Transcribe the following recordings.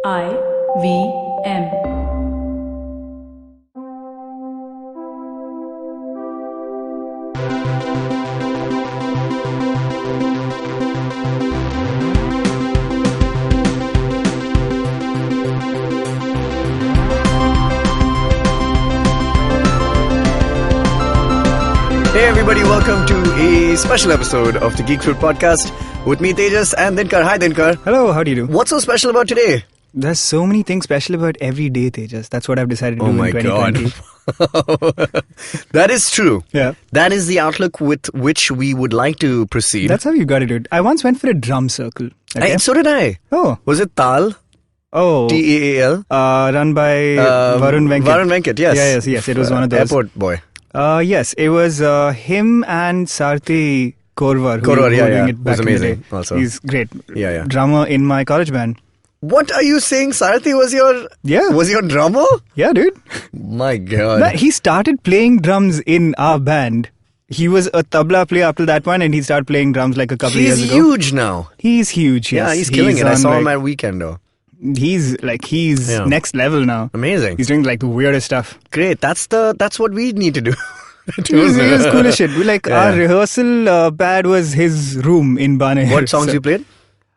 IVM. Hey everybody, welcome to a special episode of the Geek podcast with me, Tejas and Dinkar. Hi Dinkar. Hello, how do you do? What's so special about today? There's so many things special about every day, Tejas. That's what I've decided to do in 2020. God. That is true. Yeah. That is the outlook with which we would like to proceed. That's how you got to do it. I once went for a drum circle. Okay? So did I. Oh. Was it Tal? Oh. T-A-A-L? Run by Varun Venkat. Varun Venkat, yes. Yes. It was one of those. Airport boy. Yes, it was him and Sarthi Korvar who were doing it back was amazing in the day. also. He's great. Yeah. Drummer in my college band. What are you saying? Sarathi was your drummer? Yeah, dude. My God. He started playing drums in our band. He was a tabla player up to that point, and he started playing drums like a couple of years ago. He's huge now. He's huge, yes. Yeah, he's killing it. I saw him at Weekend though. He's next level now. Amazing. He's doing like the weirdest stuff. Great. That's what we need to do. He was cool as shit. Our rehearsal pad was his room in Bane. What songs you played?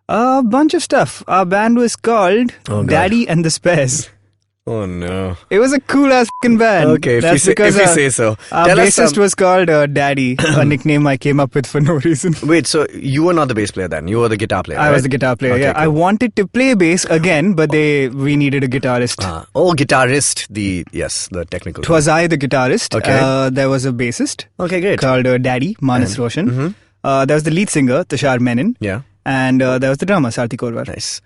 A bunch of stuff. Our band was called Daddy and the Spares. Oh no. It was a cool ass fucking band. Okay, if you say so. Our bassist was called Daddy, a nickname I came up with for no reason. Wait, so you were not the bass player then? You were the guitar player, I was the guitar player, okay, yeah. cool. I wanted to play bass again, but we needed a guitarist. Guitarist, the technical. Twas I the guitarist. Okay. There was a bassist. Okay, great. Called Daddy, Manas Roshan. Mm-hmm. There was the lead singer, Tushar Menon. Yeah. And there was the drummer, Sarthi Korvar. Nice.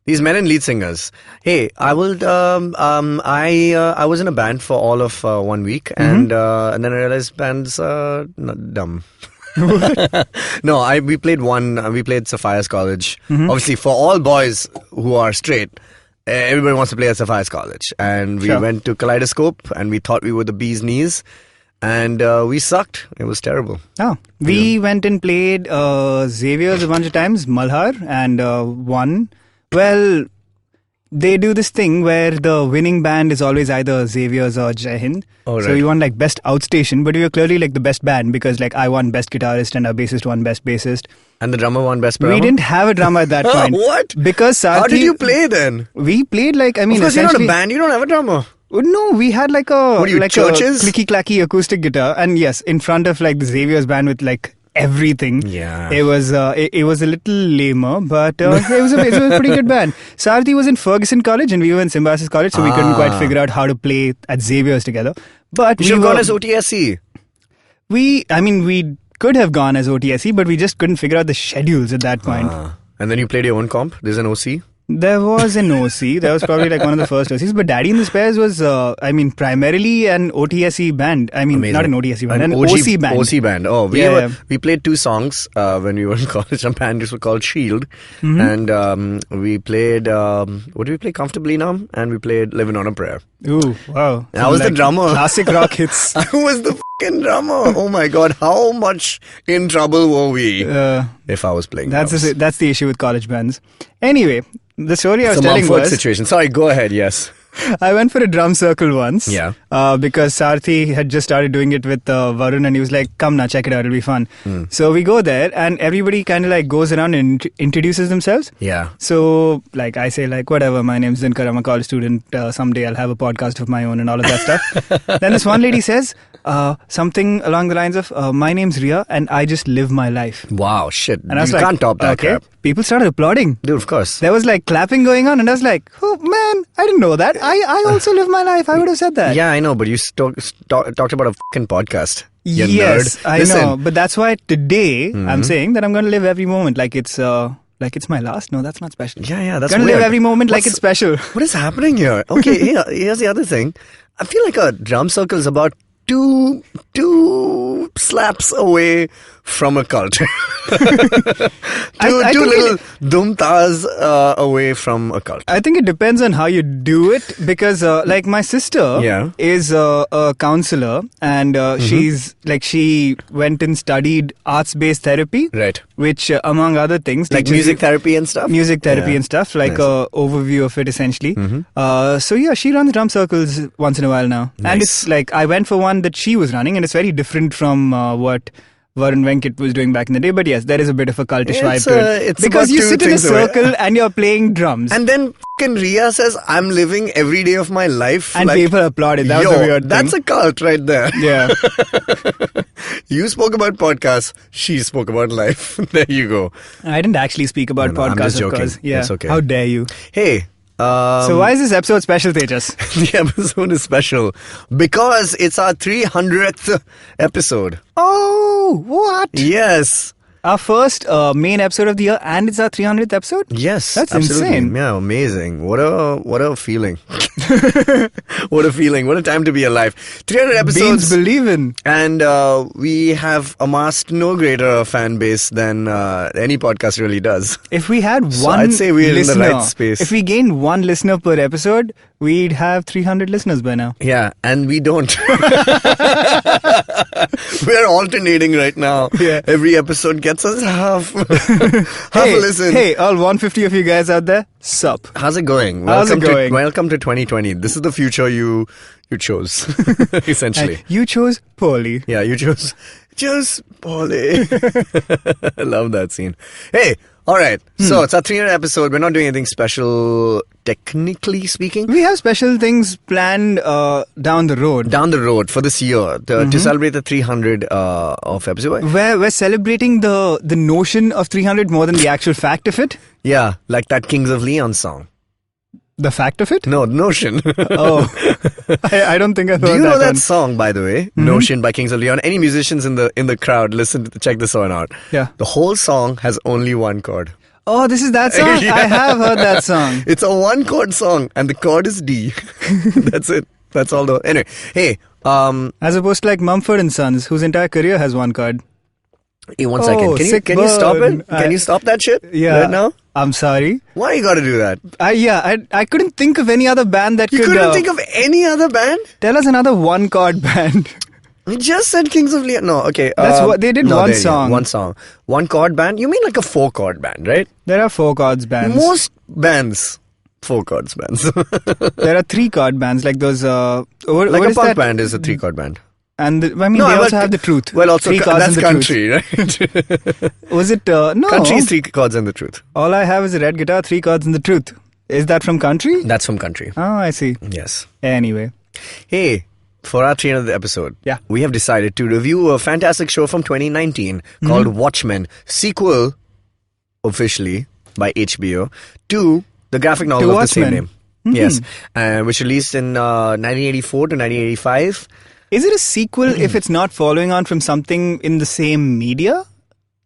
These men and lead singers. Hey, I will. I was in a band for all of 1 week, and then I realized bands not dumb. No, we played We played Sapphire's College. Obviously, for all boys who are straight, everybody wants to play at Sapphire's College, and we went to Kaleidoscope, and we thought we were the bee's knees. And we sucked. It was terrible. Oh, we went and played Xavier's a bunch of times, Malhar, and won. Well, they do this thing where the winning band is always either Xavier's or Jai Hind. Oh, right. So we won best outstation, but we were clearly the best band because I won best guitarist and our bassist won best bassist. And the drummer won best drummer? We didn't have a drummer at that point. What? Because Sarthi, how did you play then? We played Of course, you're not a band. You don't have a drummer. No, we had What are you, churches? a clicky-clacky acoustic guitar, and yes, in front of the Xavier's band with everything. Yeah. It was a little lamer, but it was a pretty good band. Sarthi was in Ferguson College and we were in Symbiosis College, so we couldn't quite figure out how to play at Xavier's together. But you should have gone as OTSC. We could have gone as OTSC, but we just couldn't figure out the schedules at that point. And then you played your own comp. There's an OC. There was an OC. That was probably one of the first OCs. But Daddy and the Spares was, primarily an OTSC band. Amazing. Not an OTSC band, an OC band. OC band. Oh, we played 2 songs when we were in college. Our band were called Shield. And we played, what did we play? Comfortably Numb. And we played Living on a Prayer. Ooh, wow. I was the drummer. Classic rock hits. I was the fucking drummer. Oh my God. How much in trouble were we if I was playing drums? That's the issue with college bands. Anyway, the story I was it's a telling Mumford was... situation. Sorry, go ahead, yes. I went for a drum circle once. Yeah. Because Sarthi had just started doing it with Varun and he was like, come now, check it out, it'll be fun. So we go there and everybody kind of goes around and introduces themselves. Yeah. So I say whatever, my name's Dinkar, I'm a college student, someday I'll have a podcast of my own and all of that stuff. Then this one lady says something along the lines of, my name's Ria and I just live my life. Wow, shit. And I was can't top that crap. People started applauding. Dude, of course. There was clapping going on and I was like, oh man, I didn't know that. I also live my life. I would have said that. Yeah, I know, but you talked about a fucking podcast. You yes, nerd. I know. But that's why today I'm saying that I'm going to live every moment like it's my last. No, that's not special. Yeah, that's going to weird. live every moment like it's special. What is happening here? Okay, here's the other thing. I feel like a drum circle is about two slaps away from a cult. two little dumtas away from a cult. I think it depends on how you do it, because like my sister is a counselor, and she went and studied arts-based therapy, right? Which among other things, like music therapy and stuff, like a overview of it essentially. So yeah, she runs drum circles once in a while now. Nice. And it's like I went for one that she was running, and it's very different from what Varun Venkat was doing back in the day. But yes, there is a bit of a cultish vibe to it. Because you sit in a circle and you're playing drums. And then fucking Ria says, I'm living every day of my life. And people applauded. That was the weird thing. That's a cult right there. Yeah. You spoke about podcasts. She spoke about life. There you go. I didn't actually speak about podcasts, I'm just of joking. course. Yeah. It's okay. How dare you? Hey. So why is this episode special, Tejas? The episode is special because it's our 300th episode. Oh, what? Yes. Our first main episode of the year, and it's our 300th episode? Yes. That's absolutely. insane. Yeah, amazing. What a feeling. What a feeling. What a time to be alive. 300 episodes. Beans believin'. And we have amassed no greater fan base than any podcast really does. If we had So one I'd say we're listener, in the right space. If we gained one listener per episode, we'd have 300 listeners by now. Yeah, and we don't. We're alternating right now. Yeah. Every episode gets us half a listen. Hey, all 150 of you guys out there, sup? How's it going? How's it going? Welcome to 2020. This is the future you chose, essentially. And you chose poorly. Yeah, you chose poorly. I love that scene. Hey, all right. So it's our 300th episode. We're not doing anything special, technically speaking. We have special things planned down the road. Down the road for this year to celebrate the 300 of episode. Where we're celebrating the notion of 300 more than the actual fact of it. Yeah, like that Kings of Leon song. The fact of it? No, Notion. Oh, I don't think I heard that. Do you know that one. song, by the way? Notion by Kings of Leon. Any musicians in the crowd, check this one out. Yeah. The whole song has only one chord. Oh, this is that song? Yeah. I have heard that song. It's a one chord song, and the chord is D. That's it. That's all the. Anyway, hey. As opposed to like Mumford and Sons, whose entire career has one chord. Hey, one second. Can you stop it? Can you stop that shit? Yeah. Right now? I'm sorry. Why you got to do that? I couldn't think of any other band that You could. couldn't think of any other band? Tell us another one chord band. You just said Kings of Leon. No, okay. That's what they did. One song. One song. One chord band. You mean like a 4 chord band, right? There are 4 chords bands. Most bands. 4 chords bands. There are 3 chord bands, like those. Like what a punk band is a 3 chord band. And they also have the truth. Well, also 3 chords that's and the country, truth. right? Was it? No. Country is 3 chords and the truth. All I have is a red guitar, 3 chords and the truth. Is that from country? That's from country. Oh, I see. Yes. Anyway. Hey, for our 300th episode, we have decided to review a fantastic show from 2019 called Watchmen, sequel, officially, by HBO, to the graphic novel of the same name. Yes. Which released in 1984 to 1985. Is it a sequel if it's not following on from something in the same media?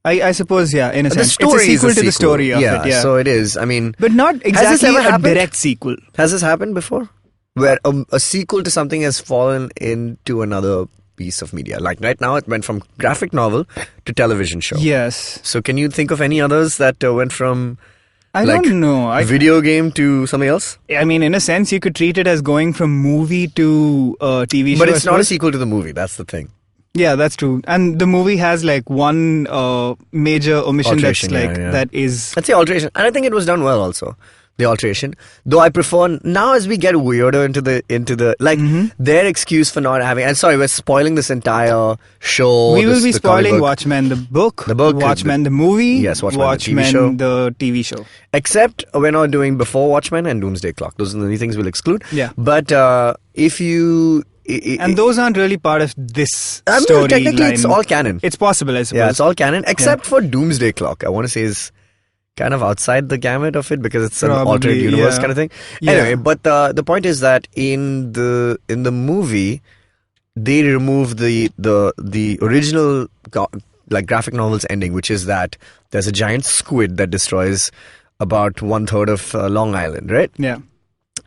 I suppose, yeah, in a sense. The story it's a sequel to the story of it, yeah. So it is. I mean... But not exactly a direct sequel. Has this happened before? Where a sequel to something has fallen into another piece of media. Like right now, it went from graphic novel to television show. Yes. So can you think of any others that went from... I don't know. Video game to something else? I mean, in a sense, you could treat it as going from movie to TV show. But it's not a sequel to the movie. That's the thing. Yeah, that's true. And the movie has like one major omission that is... That's the alteration. And I think it was done well also. The alteration. Though I prefer... Now as we get weirder into the like, their excuse for not having... And sorry, we're spoiling this entire show. We will be spoiling Watchmen, the book, Watchmen, the movie, yes, Watchmen, the TV show. Except we're not doing Before Watchmen and Doomsday Clock. Those are the only things we'll exclude. Yeah. But if you... And those aren't really part of this I mean, story technically line. it's all canon. It's possible, I suppose. Yeah, it's all canon. Except for Doomsday Clock. I want to say is kind of outside the gamut of it because it's an alternate universe kind of thing. Yeah. Anyway, but the point is that in the movie, they remove the original like graphic novel's ending, which is that there's a giant squid that destroys about 1/3 of Long Island, right? Yeah.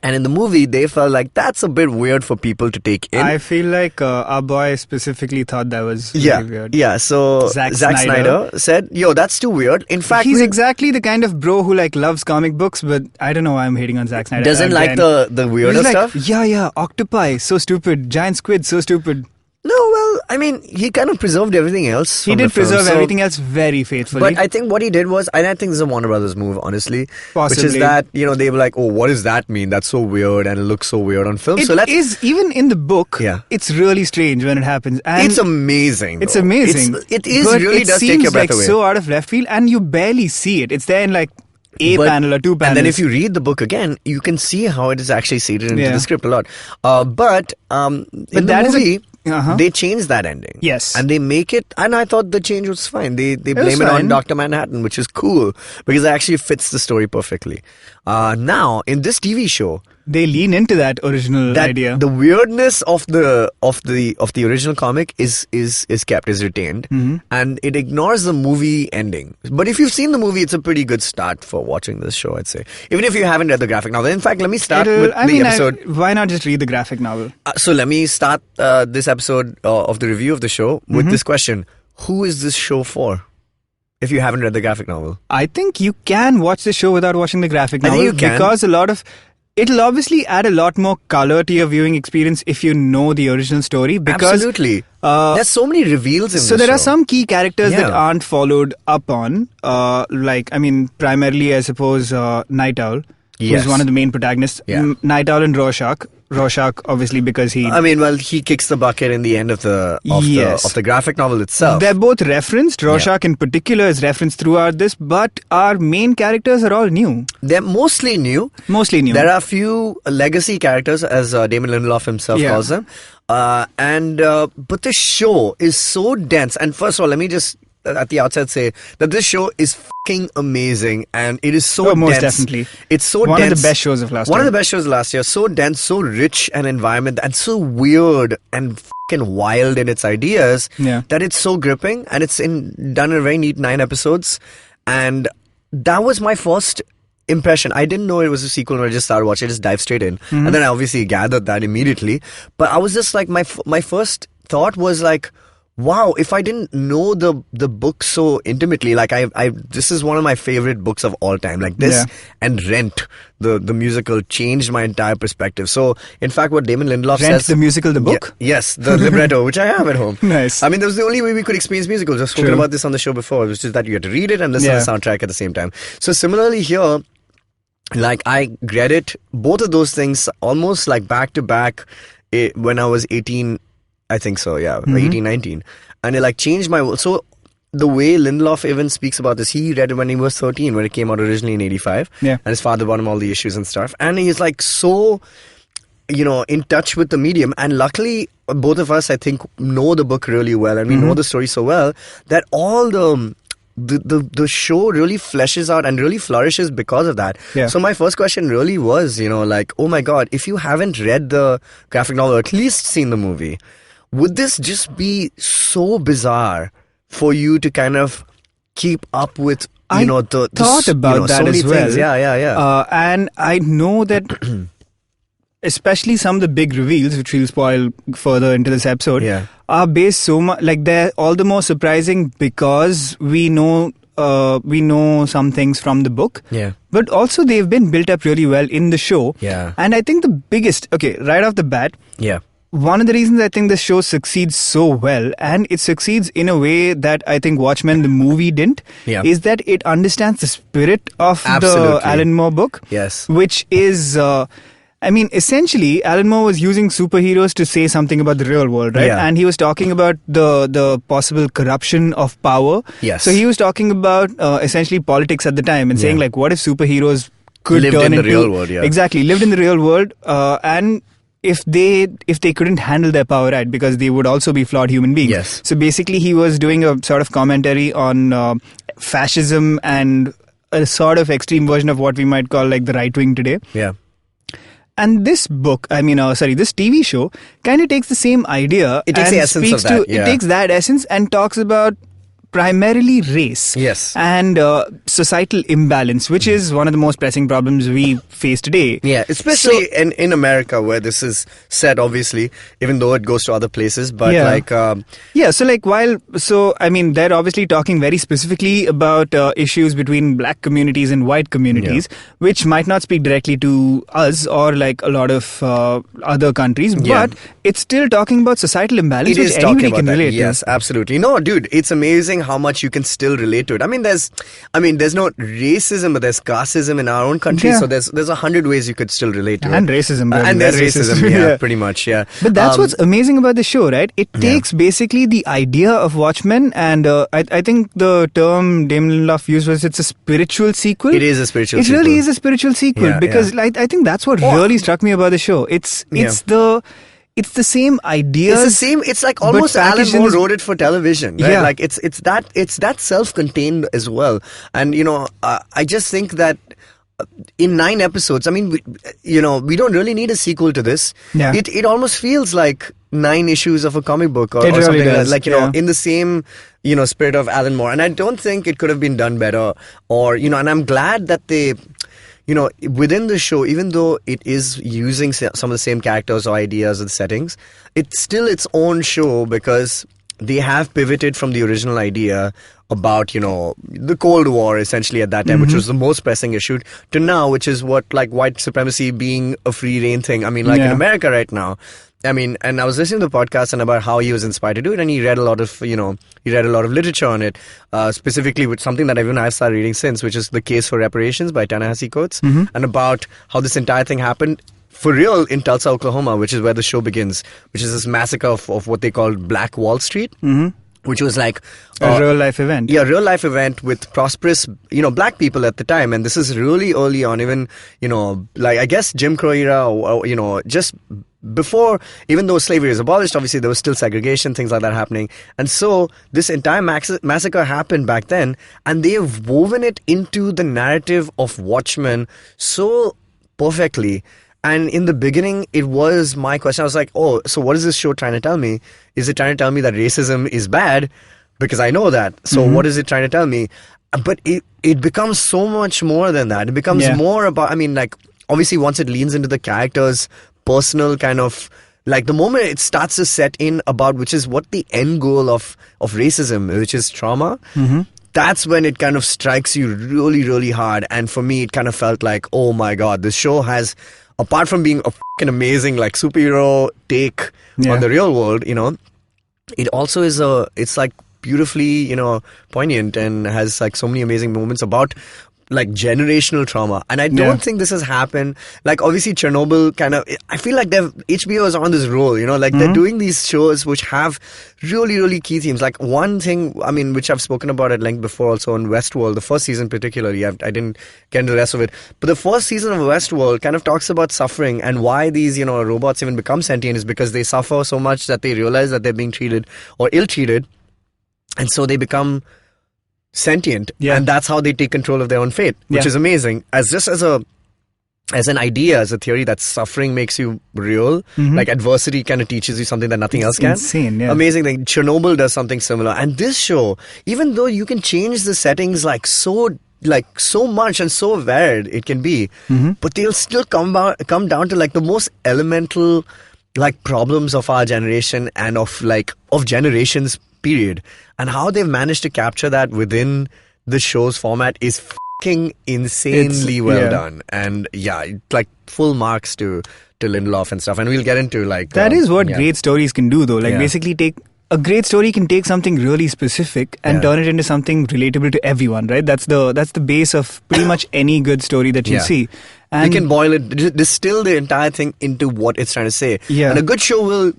And in the movie, they felt like that's a bit weird for people to take in. I feel like our boy specifically thought that was really weird. Yeah, so Zack Snyder said, yo, that's too weird. In fact, he's exactly the kind of bro who like loves comic books, but I don't know why I'm hating on Zack Snyder. doesn't like the weirder He's like, stuff. Yeah, octopi, so stupid. Giant squid, so stupid. No, well, I mean, he kind of preserved everything else. He from did the film, preserve so- everything else very faithfully. But I think what he did was, and I think this is a Warner Brothers move, honestly, Possibly. which is that, you know, they were like, oh, what does that mean? That's so weird and it looks so weird on film. It is, even in the book, Yeah. it's really strange when it happens. And It's amazing. It's though. amazing. It is but really it does seems take your breath like away. so out of left field, and you barely see it. It's there in like a But- panel or two panels. And then if you read the book again, you can see how it is actually seeded into Yeah. the script a lot. But in the that is a- movie, Uh-huh. they changed that ending. Yes. And they make it, and I thought the change was fine. They was blame it on fine. Dr. Manhattan, which is cool because it actually fits the story perfectly. Now, in this TV show, they lean into that original that idea. the weirdness of the original comic is kept, is retained, Mm-hmm. and it ignores the movie ending. But if you've seen the movie, it's a pretty good start for watching this show, I'd say. Even if you haven't read the graphic novel. In fact, let me start with the episode. Why not just read the graphic novel? So let me start this episode of the review of the show with this question: who is this show for? If you haven't read the graphic novel, I think you can watch the show without watching the graphic I think novel you can. because it'll obviously add a lot more color to your viewing experience if you know the original story. Because absolutely. There's so many reveals in so this there show. are some key characters that Yeah. aren't followed up on. Primarily, I suppose, Night Owl, Yes. who's one of the main protagonists. Yeah. Night Owl and Rorschach. Rorschach, obviously, because he. I mean, well, he kicks the bucket in the end of the Yes. of the graphic novel itself. They're both referenced. Rorschach in particular is referenced throughout this, but our main characters are all new. They're mostly new. Mostly new. There are a few legacy characters, as Damon Lindelof himself Yeah. calls them. But the show is so dense. And first of all, let me just at the outset say that this show is fucking amazing, and it is so dense. Most definitely. It's so One dense. of the best shows of last One year. of the best shows last year. So dense, so rich an environment, and so weird and fucking wild in its ideas Yeah. that it's so gripping, and it's done in a very neat 9 episodes. And that was my first impression. I didn't know it was a sequel when I just started watching. I just dived straight in, Mm-hmm. and then I obviously gathered that immediately. But I was just like, my first thought was like, wow, if I didn't know the book so intimately, like this is one of my favorite books of all time. Like this Yeah. and Rent, the musical, changed my entire perspective. So in fact, what Damon Lindelof Rent says, the musical, the book? yes, the libretto, which I have at home. Nice. I mean, that was the only way we could experience musicals. I've spoken True. about this on the show before, which is that you had to read it and listen Yeah. to the soundtrack at the same time. So similarly here, like I read it, both of those things almost like back to back when I was 18, I think so, yeah, 18, 19. And it like changed my world. So the way Lindelof even speaks about this, he read it when he was 13, when it came out originally in 85. Yeah. And his father bought him all the issues and stuff. And he's like so, in touch with the medium. And luckily, both of us, I think, know the book really well. And we know the story so well that all the show really fleshes out and really flourishes because of that. Yeah. So my first question really was, like, oh my God, if you haven't read the graphic novel or at least seen the movie, would this just be so bizarre for you to kind of keep up with, I the thought about that so many as well. things. Yeah. And I know that especially some of the big reveals, which we'll spoil further into this episode, Yeah. are based so much, like they're all the more surprising because we know some things from the book. Yeah. But also they've been built up really well in the show. Yeah. And I think the biggest, right off the bat, Yeah. one of the reasons I think this show succeeds so well, and it succeeds in a way that I think Watchmen, the movie, didn't, Yeah. is that it understands the spirit of Absolutely. the Alan Moore book. Yes. Which is, essentially, Alan Moore was using superheroes to say something about the real world, right? Yeah. And he was talking about the possible corruption of power. Yes. So he was talking about essentially politics at the time and saying, Yeah. like, what if superheroes could Lived turn in the into... real world, yeah. Exactly, lived in the real world, and if they couldn't handle their power right, because they would also be flawed human beings. Yes. So basically he was doing a sort of commentary on fascism and a sort of extreme version of what we might call like the right wing today. Yeah. And this book, this TV show kind of takes the same idea. It takes and the essence speaks of that, to, yeah. It takes that essence and talks about primarily race. Yes. And societal imbalance, which is one of the most pressing problems we face today. Yeah, especially in America, where this is set, obviously, even though it goes to other places. But they're obviously talking very specifically about issues between black communities and white communities, which might not speak directly to us or like a lot of other countries, but it's still talking about societal imbalance, which anybody can relate to. Yes, absolutely. No, dude, it's amazing how much you can still relate to it. I mean, there's no racism, but there's casteism in our own country, so there's 100 ways you could still relate to it. And racism. And there's racism, pretty much, yeah. But that's what's amazing about the show, right? It takes basically the idea of Watchmen, and I think the term Damon Lindelof used was it's a spiritual sequel. It is a spiritual sequel. It really is a spiritual sequel, because I think that's what really struck me about the show. It's the same ideas. It's the same. It's like almost Alan Moore wrote it for television, right? Yeah. Like it's that self-contained as well. And I just think that in 9 episodes, I mean, we don't really need a sequel to this. Yeah. It almost feels like 9 issues of a comic book or really something does. like in the same spirit of Alan Moore. And I don't think it could have been done better. Or and I'm glad that they. Within the show, even though it is using some of the same characters or ideas and settings, it's still its own show because they have pivoted from the original idea about, the Cold War essentially at that time, which was the most pressing issue, to now, which is what like white supremacy being a free reign thing. I mean, in America right now. I mean, and I was listening to the podcast and about how he was inspired to do it, and he read a lot of, literature on it, specifically with something that even I've started reading since, which is The Case for Reparations by Ta-Nehisi Coates, and about how this entire thing happened for real in Tulsa, Oklahoma, which is where the show begins, which is this massacre of what they called Black Wall Street. Which was like a real life event. Yeah, real life event with prosperous, black people at the time. And this is really early on, even, like I guess Jim Crow era or just before, even though slavery was abolished, obviously there was still segregation, things like that happening. And so this entire massacre happened back then, and they've woven it into the narrative of Watchmen so perfectly. And in the beginning, it was my question. I was like, oh, so what is this show trying to tell me? Is it trying to tell me that racism is bad? Because I know that. So what is it trying to tell me? But it becomes so much more than that. It becomes more about, obviously once it leans into the characters' personal kind of, like the moment it starts to set in about which is what the end goal of racism, which is trauma, that's when it kind of strikes you really, really hard. And for me, it kind of felt like, oh my God, this show has, apart from being a fucking amazing like superhero take on the real world, it also is it's like beautifully, poignant and has like so many amazing moments about like generational trauma. And I don't think this has happened. Like obviously Chernobyl kind of, I feel like HBO is on this roll, like they're doing these shows which have really, really key themes. Like one thing, which I've spoken about at length before also on Westworld, the first season particularly, I didn't get into the rest of it. But the first season of Westworld kind of talks about suffering and why these, robots even become sentient is because they suffer so much that they realize that they're being treated or ill-treated. And so they become sentient, and that's how they take control of their own fate, which is amazing. As an idea, as a theory, that suffering makes you real. Like adversity kind of teaches you something that nothing else can. Insane, yeah. Amazing thing. Chernobyl does something similar, and this show, even though you can change the settings so much and so varied it can be, but they'll still come down to like the most elemental like problems of our generation and of generations period, and how they've managed to capture that within the show's format is fucking insanely well done. And like full marks to Lindelof and stuff, and we'll get into like that is what great stories can do though, like basically a great story can take something really specific and turn it into something relatable to everyone, right? That's the base of pretty much any good story that you see. And you can boil it, distill the entire thing into what it's trying to say. And a good show will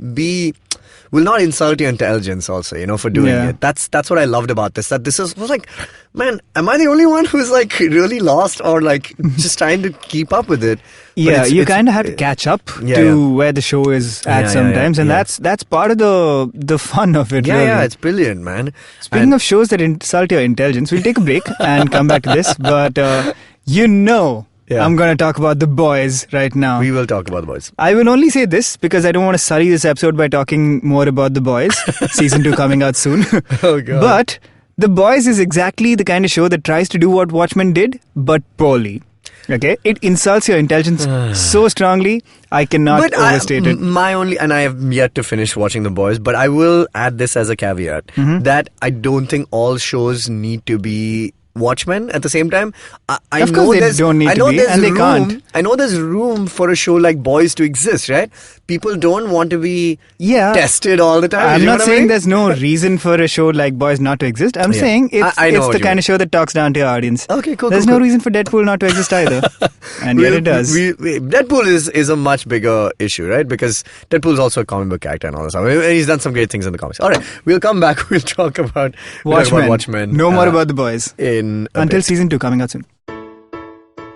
not insult your intelligence also, for doing it. That's what I loved about this. That this was like, man, am I the only one who's like really lost or like just trying to keep up with it? But you kind of have to catch up to where the show is at sometimes, and that's part of the fun of it. Really. It's brilliant, man. Speaking of shows that insult your intelligence, we'll take a break and come back to this. But I'm going to talk about The Boys right now. We will talk about The Boys. I will only say this because I don't want to sully this episode by talking more about The Boys. Season 2 coming out soon. Oh, God. But The Boys is exactly the kind of show that tries to do what Watchmen did, but poorly. Okay, it insults your intelligence so strongly, I cannot overstate it. And I have yet to finish watching The Boys, but I will add this as a caveat that I don't think all shows need to be Watchmen at the same time. I Of know course they there's, don't need I to know be, there's and they room, can't. I know there's room for a show like Boys to exist, right? People don't want to be tested all the time. I'm You know not what I saying mean? there's no reason for a show like Boys not to exist. I'm saying it's I know the what you kind mean. of show that talks down to your audience. Okay, cool. There's no reason for Deadpool not to exist either. And yet it does. Deadpool is a much bigger issue, right? Because Deadpool is also a comic book character and all this stuff. He's done some great things in the comics. All right, we'll come back. We'll talk about Watchmen. No more about The Boys. Until Season 2 coming out soon.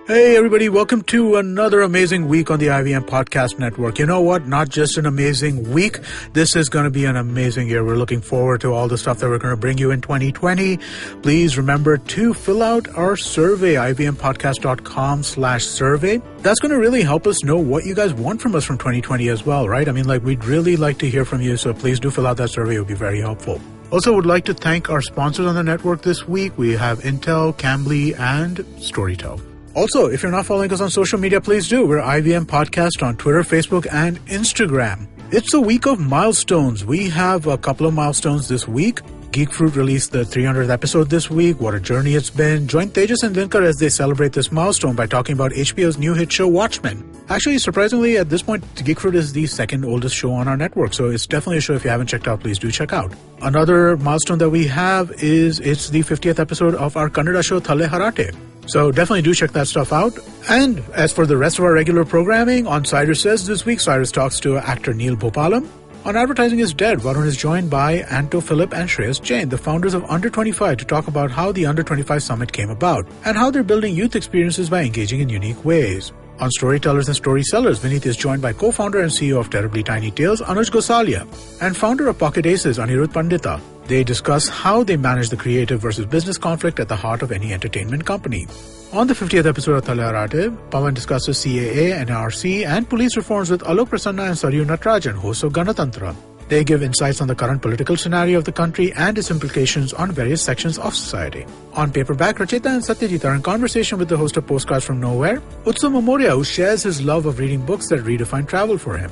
Hey everybody, welcome to another amazing week on the IVM Podcast Network. You know what? Not just an amazing week. This is going to be an amazing year. We're looking forward to all the stuff that we're going to bring you in 2020. Please remember to fill out our survey, ivmpodcast.com/survey. That's going to really help us know what you guys want from us from 2020 as well, right? I mean, we'd really like to hear from you, so please do fill out that survey. It would be very helpful. Also, would like to thank our sponsors on the network this week. We have Intel, Cambly, and Storytel. Also, if you're not following us on social media, please do. We're IVM Podcast on Twitter, Facebook, and Instagram. It's a week of milestones. We have a couple of milestones this week. Geek Fruit released the 300th episode this week. What a journey it's been. Join Tejas and Dinkar as they celebrate this milestone by talking about HBO's new hit show, Watchmen. Actually, surprisingly, at this point, Geek Fruit is the second oldest show on our network, so it's definitely a show if you haven't checked out, please do check out. Another milestone that we have is it's the 50th episode of our Kannada show, Thale Harate. So definitely do check that stuff out. And as for the rest of our regular programming, on Cyrus Says this week, Cyrus talks to actor Neil Bhopalam. On Advertising is Dead, Varun is joined by Anto Philip and Shreyas Jain, the founders of Under 25, to talk about how the Under 25 Summit came about and how they're building youth experiences by engaging in unique ways. On Storytellers and Storysellers, Vineet is joined by co-founder and CEO of Terribly Tiny Tales, Anuj Gosalia, and founder of Pocket Aces, Anirudh Pandita. They discuss how they manage the creative versus business conflict at the heart of any entertainment company. On the 50th episode of Thale Harate, Pawan discusses CAA, NRC, and police reforms with Alok Prasanna and Saryu Natarajan, hosts of Ganatantra. They give insights on the current political scenario of the country and its implications on various sections of society. On Paperback, Rachita and Satyajit are in conversation with the host of Postcards from Nowhere, Utsav Momoria, who shares his love of reading books that redefine travel for him.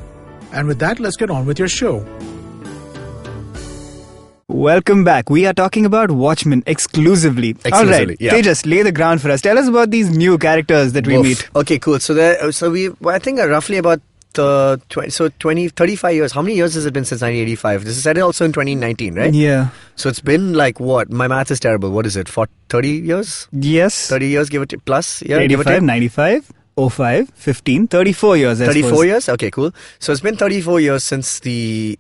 And with that, let's get on with your show. Welcome back. We are talking about Watchmen exclusively. All right, yeah. Tejas, lay the ground for us. Tell us about these new characters that we meet. Okay, cool. So I think roughly about 35 years. How many years has it been since 1985? This is set also in 2019, right? Yeah. So it's been like what? My math is terrible. What is it? For 30 years? Yes. 30 years, give it plus? Yeah, 85, 95, 05, 15, 34 years, I 34 suppose. years? Okay, cool. So it's been 34 years since the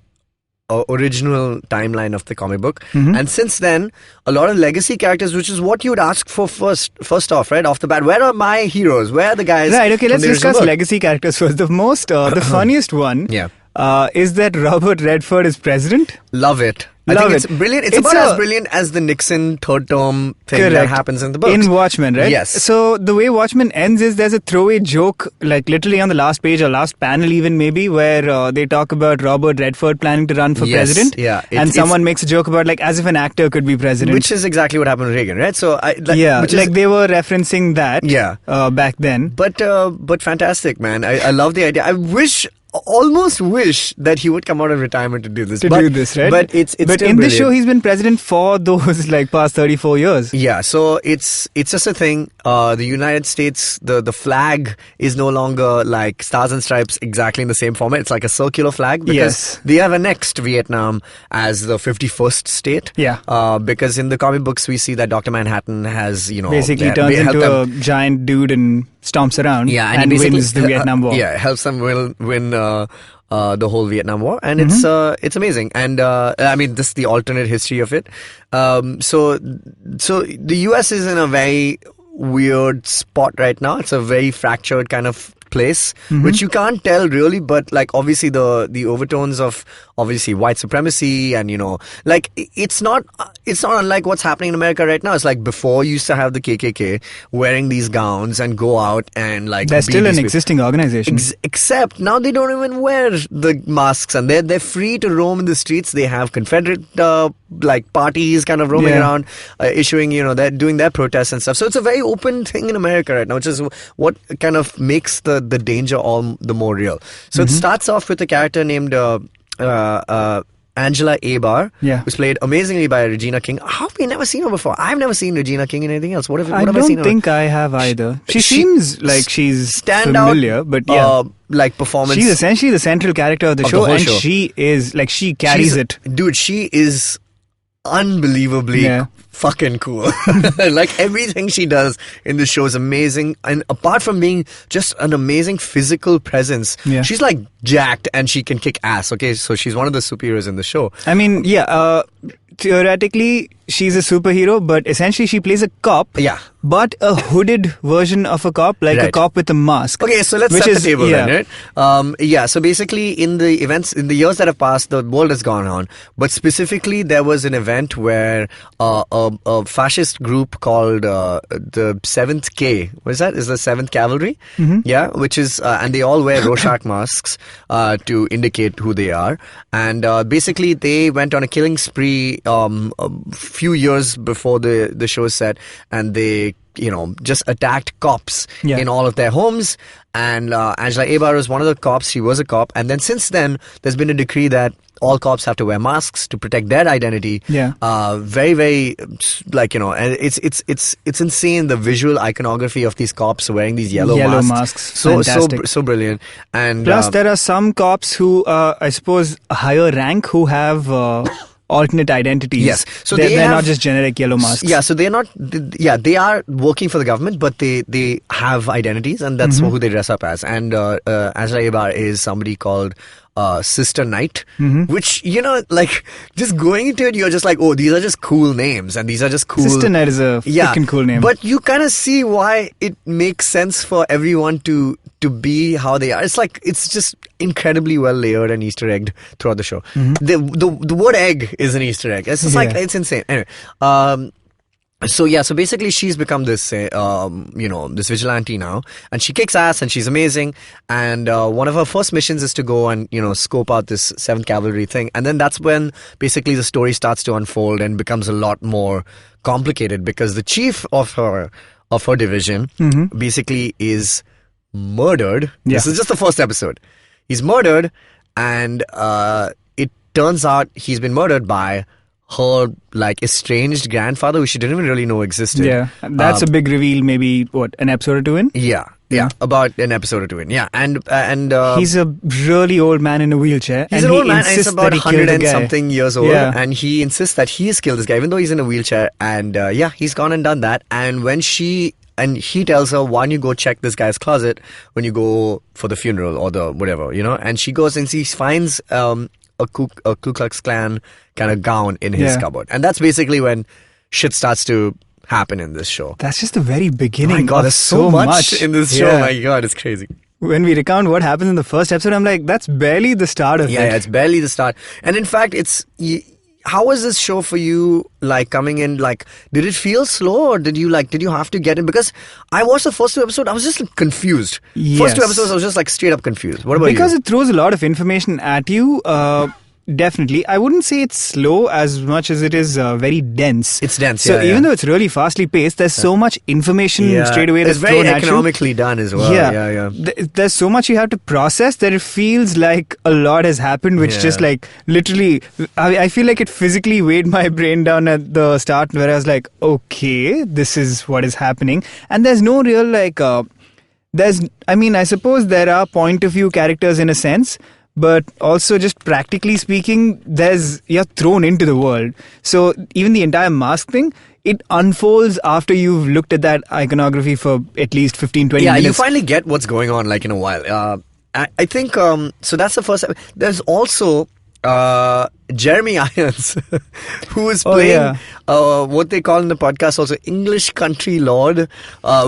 original timeline of the comic book, and since then a lot of legacy characters, which is what you would ask for first off, right off the bat. Where are my heroes? Where are the guys? Right, okay, let's from the original discuss book? legacy characters first. The funniest one is that Robert Redford is president. Love it. I think it's brilliant. It's about as brilliant as the Nixon third term thing that happens in the book. In Watchmen, right? Yes. So the way Watchmen ends is there's a throwaway joke, like literally on the last page or last panel even maybe, where they talk about Robert Redford planning to run for president. Yeah. And someone makes a joke about like as if an actor could be president. Which is exactly what happened to Reagan, right? So they were referencing that back then. But fantastic, man. I love the idea. Almost wish that he would come out of retirement to do this. Right? But it's in brilliant. this show, he's been president for those like past 34 years. Yeah, so it's just a thing. The United States, the flag is no longer like stars and stripes exactly in the same format. It's like a circular flag because they have annexed Vietnam as the 51st state. Yeah. Because in the comic books we see that Dr. Manhattan has basically turns into a giant dude and stomps around and wins the Vietnam War. Yeah, helps them win the whole Vietnam War, and it's amazing. And I mean, this is the alternate history of it. So the US is in a very weird spot right now. It's a very fractured kind of place, which you can't tell really, but like obviously the overtones of obviously white supremacy and like it's not unlike what's happening in America right now. It's like before you used to have the KKK wearing these gowns and go out and like they're still an existing organization. Except now they don't even wear the masks and they're free to roam in the streets. They have Confederate like parties kind of roaming around, issuing they're doing their protests and stuff. So it's a very open thing in America right now, which is what kind of makes the danger all the more real. So it starts off with a character named Angela Abar, who's played amazingly by Regina King. How have we never seen her before? I've never seen Regina King in anything else. What have I seen her? I don't think I have either. She seems like she's familiar, but like performance. She's essentially the central character of the show, and she is like she carries it. Dude, she is unbelievably fucking cool. Like everything she does in the show is amazing, and apart from being just an amazing physical presence, she's like jacked and she can kick ass. Okay, so she's one of the superheroes in the show. I mean, theoretically she's a superhero, but essentially she plays a cop. But a hooded version of a cop, like a cop with a mask. Okay, so let's set the table then, right? So basically in the events, in the years that have passed, the world has gone on. But specifically, there was an event where a fascist group called the 7th K, what is that? Is the 7th Cavalry? Yeah, which is, and they all wear Rorschach masks to indicate who they are. And basically, they went on a killing spree a few years before the show is set, and they just attacked cops in all of their homes. And Angela Abar was one of the cops. She was a cop. And then since then, there's been a decree that all cops have to wear masks to protect their identity. Very, very, like, and it's insane, the visual iconography of these cops wearing these yellow masks. So brilliant. And plus, there are some cops who, I suppose, a higher rank who have alternate identities. Yes, so they're not just generic yellow masks. Yeah, so they're not. They are working for the government, but they have identities, and that's who they dress up as. And Angela Abar is somebody called Sister Knight, which like just going into it, you're just like, oh, these are just cool names, and these are just cool. Sister Knight is a freaking cool name. But you kind of see why it makes sense for everyone to be how they are. It's like it's just incredibly well layered and Easter egged throughout the show. The word egg is an Easter egg. It's just like it's insane. Anyway, so basically she's become this this vigilante now, and she kicks ass and she's amazing. And one of her first missions is to go and scope out this 7th Cavalry thing, and then that's when basically the story starts to unfold and becomes a lot more complicated, because the chief of her division basically is murdered. This is just the first episode. He's murdered, and it turns out he's been murdered by her like estranged grandfather, who she didn't even really know existed. Yeah, that's a big reveal. Maybe an episode or two in. Yeah, about an episode or two in. Yeah, and he's a really old man in a wheelchair. He's an old man, and he's about 100 and something years old, and he insists that he has killed this guy, even though he's in a wheelchair. And he's gone and done that. And when and he tells her, why don't you go check this guy's closet when you go for the funeral or the whatever, and she goes and she finds a Ku Klux Klan kind of gown in his cupboard. And that's basically when shit starts to happen in this show. That's just the very beginning. My God, there's so much in this show. My God, it's crazy. When we recount what happens in the first episode, I'm like, that's barely the start of it. Yeah, it's barely the start. And in fact, how was this show for you, like, coming in? Like, did it feel slow, or did you have to get in? Because I watched the first 2 episodes, I was just confused. Yes. First 2 episodes, I was just like straight up confused. What about you? Because it throws a lot of information at you. Definitely. I wouldn't say it's slow as much as it is very dense. It's dense, so even though it's really fastly paced, there's so much information straight away that's thrown at you. It's very economically done as well. Yeah. There's so much you have to process that it feels like a lot has happened, which just like literally, I feel like it physically weighed my brain down at the start, where I was like, okay, this is what is happening. And there's no real like, I suppose there are point of view characters in a sense, but also just practically speaking, you're thrown into the world. So even the entire mask thing, it unfolds after you've looked at that iconography for at least 15, 20 minutes. Yeah, you finally get what's going on, like, in a while. I think, so that's the first. There's also Jeremy Irons, who is Oh, playing yeah. what they call in the podcast also English country lord.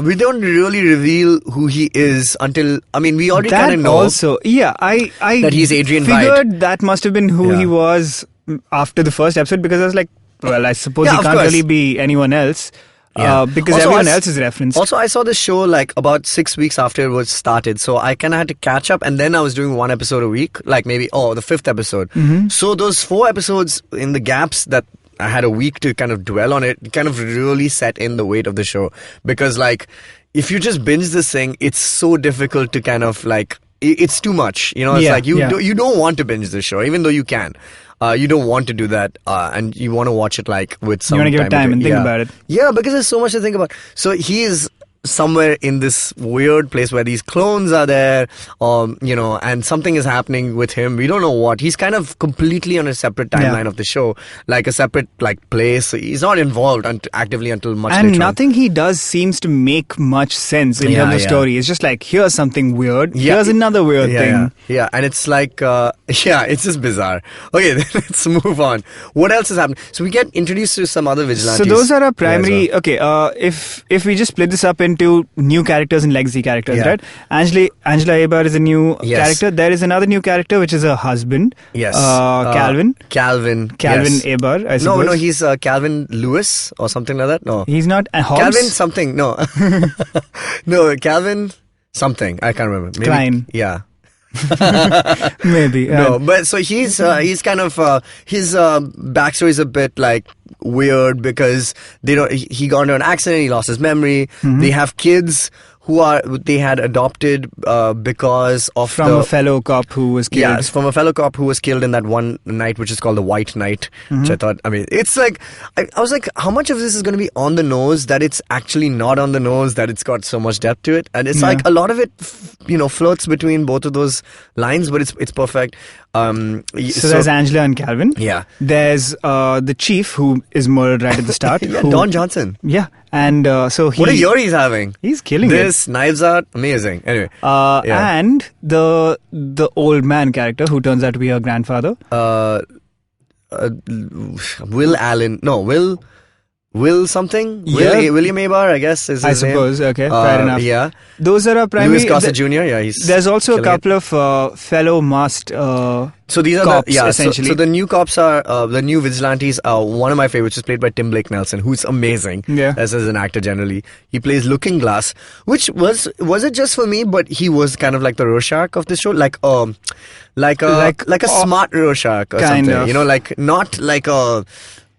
We don't really reveal who he is until, I mean, we already kind That of know. also, yeah, I that he's Adrian figured Veidt. that must have been who Yeah. he was after the first episode, because I was like, well, I suppose Yeah, he of can't course. really be anyone else. Yeah. Because Also, everyone I s- else is referenced. Also, I saw this show like about 6 weeks after it was started, so I kind of had to catch up, and then I was doing one episode a week, like maybe the fifth episode. Mm-hmm. So those 4 episodes in the gaps that I had a week to kind of dwell on it, kind of really set in the weight of the show, because like if you just binge this thing, it's so difficult to kind of like it's too much. You know, it's Yeah, like you yeah. you don't want to binge the show, even though you can. You don't want to do that, and you want to watch it like with some. You want to give it time and think yeah. about it. Yeah, because there's so much to think about. So he is somewhere in this weird place where these clones are there, and something is happening with him. We don't know what. He's kind of completely on a separate timeline Yeah. of the show, like a separate like place. He's not involved actively until much And later on. nothing he does seems to make much sense in Yeah, terms of yeah. story. It's just like, here's something weird, Yeah. here's another weird Yeah, thing. yeah, and it's like, it's just bizarre. Okay, then let's move on. What else is happening? So we get introduced to some other vigilantes. So those are our Yeah, primary. as well. Okay, if we just split this up into new characters and legacy characters, Yeah. right? Angela Abar is a new Yes. character. There is another new character which is her husband. Yes. Calvin. Calvin. Calvin yes. Abar, I suppose. No, he's Calvin Lewis or something like that. No. He's not. Hobbs? Calvin something. No. No, Calvin something. I can't remember. Maybe, Klein. Yeah. Maybe. No, but so he's kind of his backstory is a bit like weird because he got into an accident, he lost his memory. Mm-hmm. They have kids they had adopted because of from a fellow cop who was killed. Yeah, it's from a fellow cop who was killed in that one night, which is called the White Night. Mm-hmm. Which I thought, I mean, it's like, I was like, how much of this is going to be on the nose that it's actually not on the nose, that it's got so much depth to it? And it's Yeah. like a lot of it, floats between both of those lines, but it's perfect. So there's Angela and Calvin. Yeah. There's the chief who is murdered right at the start. Yeah, who- Don Johnson. Yeah, and so he. What a year he's having. He's killing it. This, Knives Out, amazing. Anyway. Yeah. And the old man character who turns out to be her grandfather. Will Allen. No, Will something? Yeah. William Abar, I guess, is his I name. suppose. Okay, fair enough. Yeah. Those are our primary. Louis Gossett Jr., yeah, he's There's also a killing it. couple of fellow masked. So these are cops, essentially. So the new cops are the new vigilantes. One of my favorites is played by Tim Blake Nelson, who's amazing. Yeah. As an actor generally, he plays Looking Glass, which was it just for me? But he was kind of like the Rorschach of the show, like a smart Rorschach or kind something. of. Like not like a.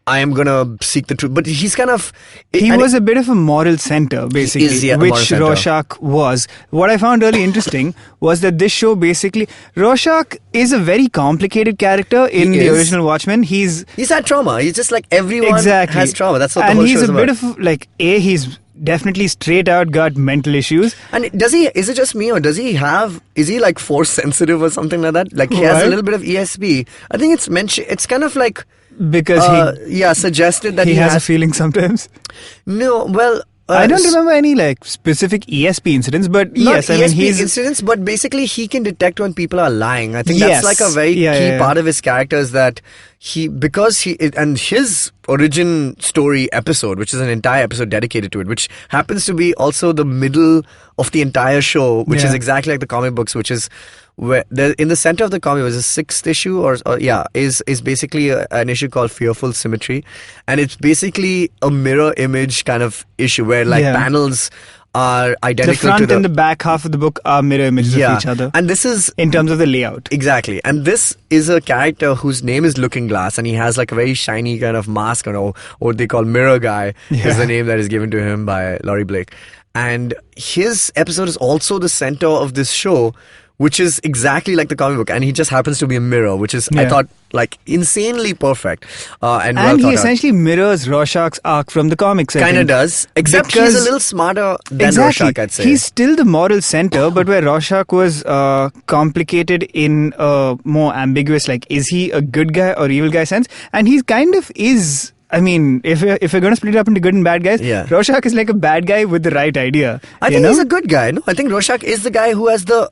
I am gonna seek the truth, but he's kind of. He was a bit of a moral center, basically, is, yeah, a moral which center. Rorschach was. What I found really interesting was that this show basically, Rorschach is a very complicated character in He the is. original Watchmen. He's had trauma. He's just like everyone exactly has trauma. That's what the and whole he's show is a about. bit of like he's definitely straight out got mental issues. And does he? Is it just me, or does he have? Is he like force sensitive or something like that? Like he has a What? little bit of ESP. I think it's mentioned. It's kind of like Because suggested that he he has a feeling sometimes. No, well, I don't remember any like specific ESP incidents, but Not yes, I mean ESP he's incidents, but basically he can detect when people are lying. I think Yes. that's like a very Yeah, key yeah, yeah. part of his character is that and his origin story episode, which is an entire episode dedicated to it, which happens to be also the middle of the entire show, which is Yeah. exactly like the comic books, which is where in the center of the comic was a 6th issue is basically an issue called Fearful Symmetry, and it's basically a mirror image kind of issue where like Yeah. panels are the identical front to and the back half of the book are mirror images of each other and this is in terms of the layout. exactly, and this is a character whose name is Looking Glass, and he has like a very shiny kind of mask, or what they call Mirror Guy Yeah. is the name that is given to him by Laurie Blake, and his episode is also the center of this show, which is exactly like the comic book, and he just happens to be a mirror, which is I Yeah. thought like insanely perfect and well And he thought out. essentially mirrors Rorschach's arc from the comics. I Kind of think. does, except he's Because- a little smarter than Exactly. Rorschach, I'd say. He's still the moral center, but where Rorschach was complicated in a more ambiguous, like, is he a good guy or evil guy sense? And he kind of is I mean, if you're going to split it up into good and bad guys, Yeah. Rorschach is like a bad guy with the right idea. I you think know? he's a good guy. No, I think Rorschach is the guy who has the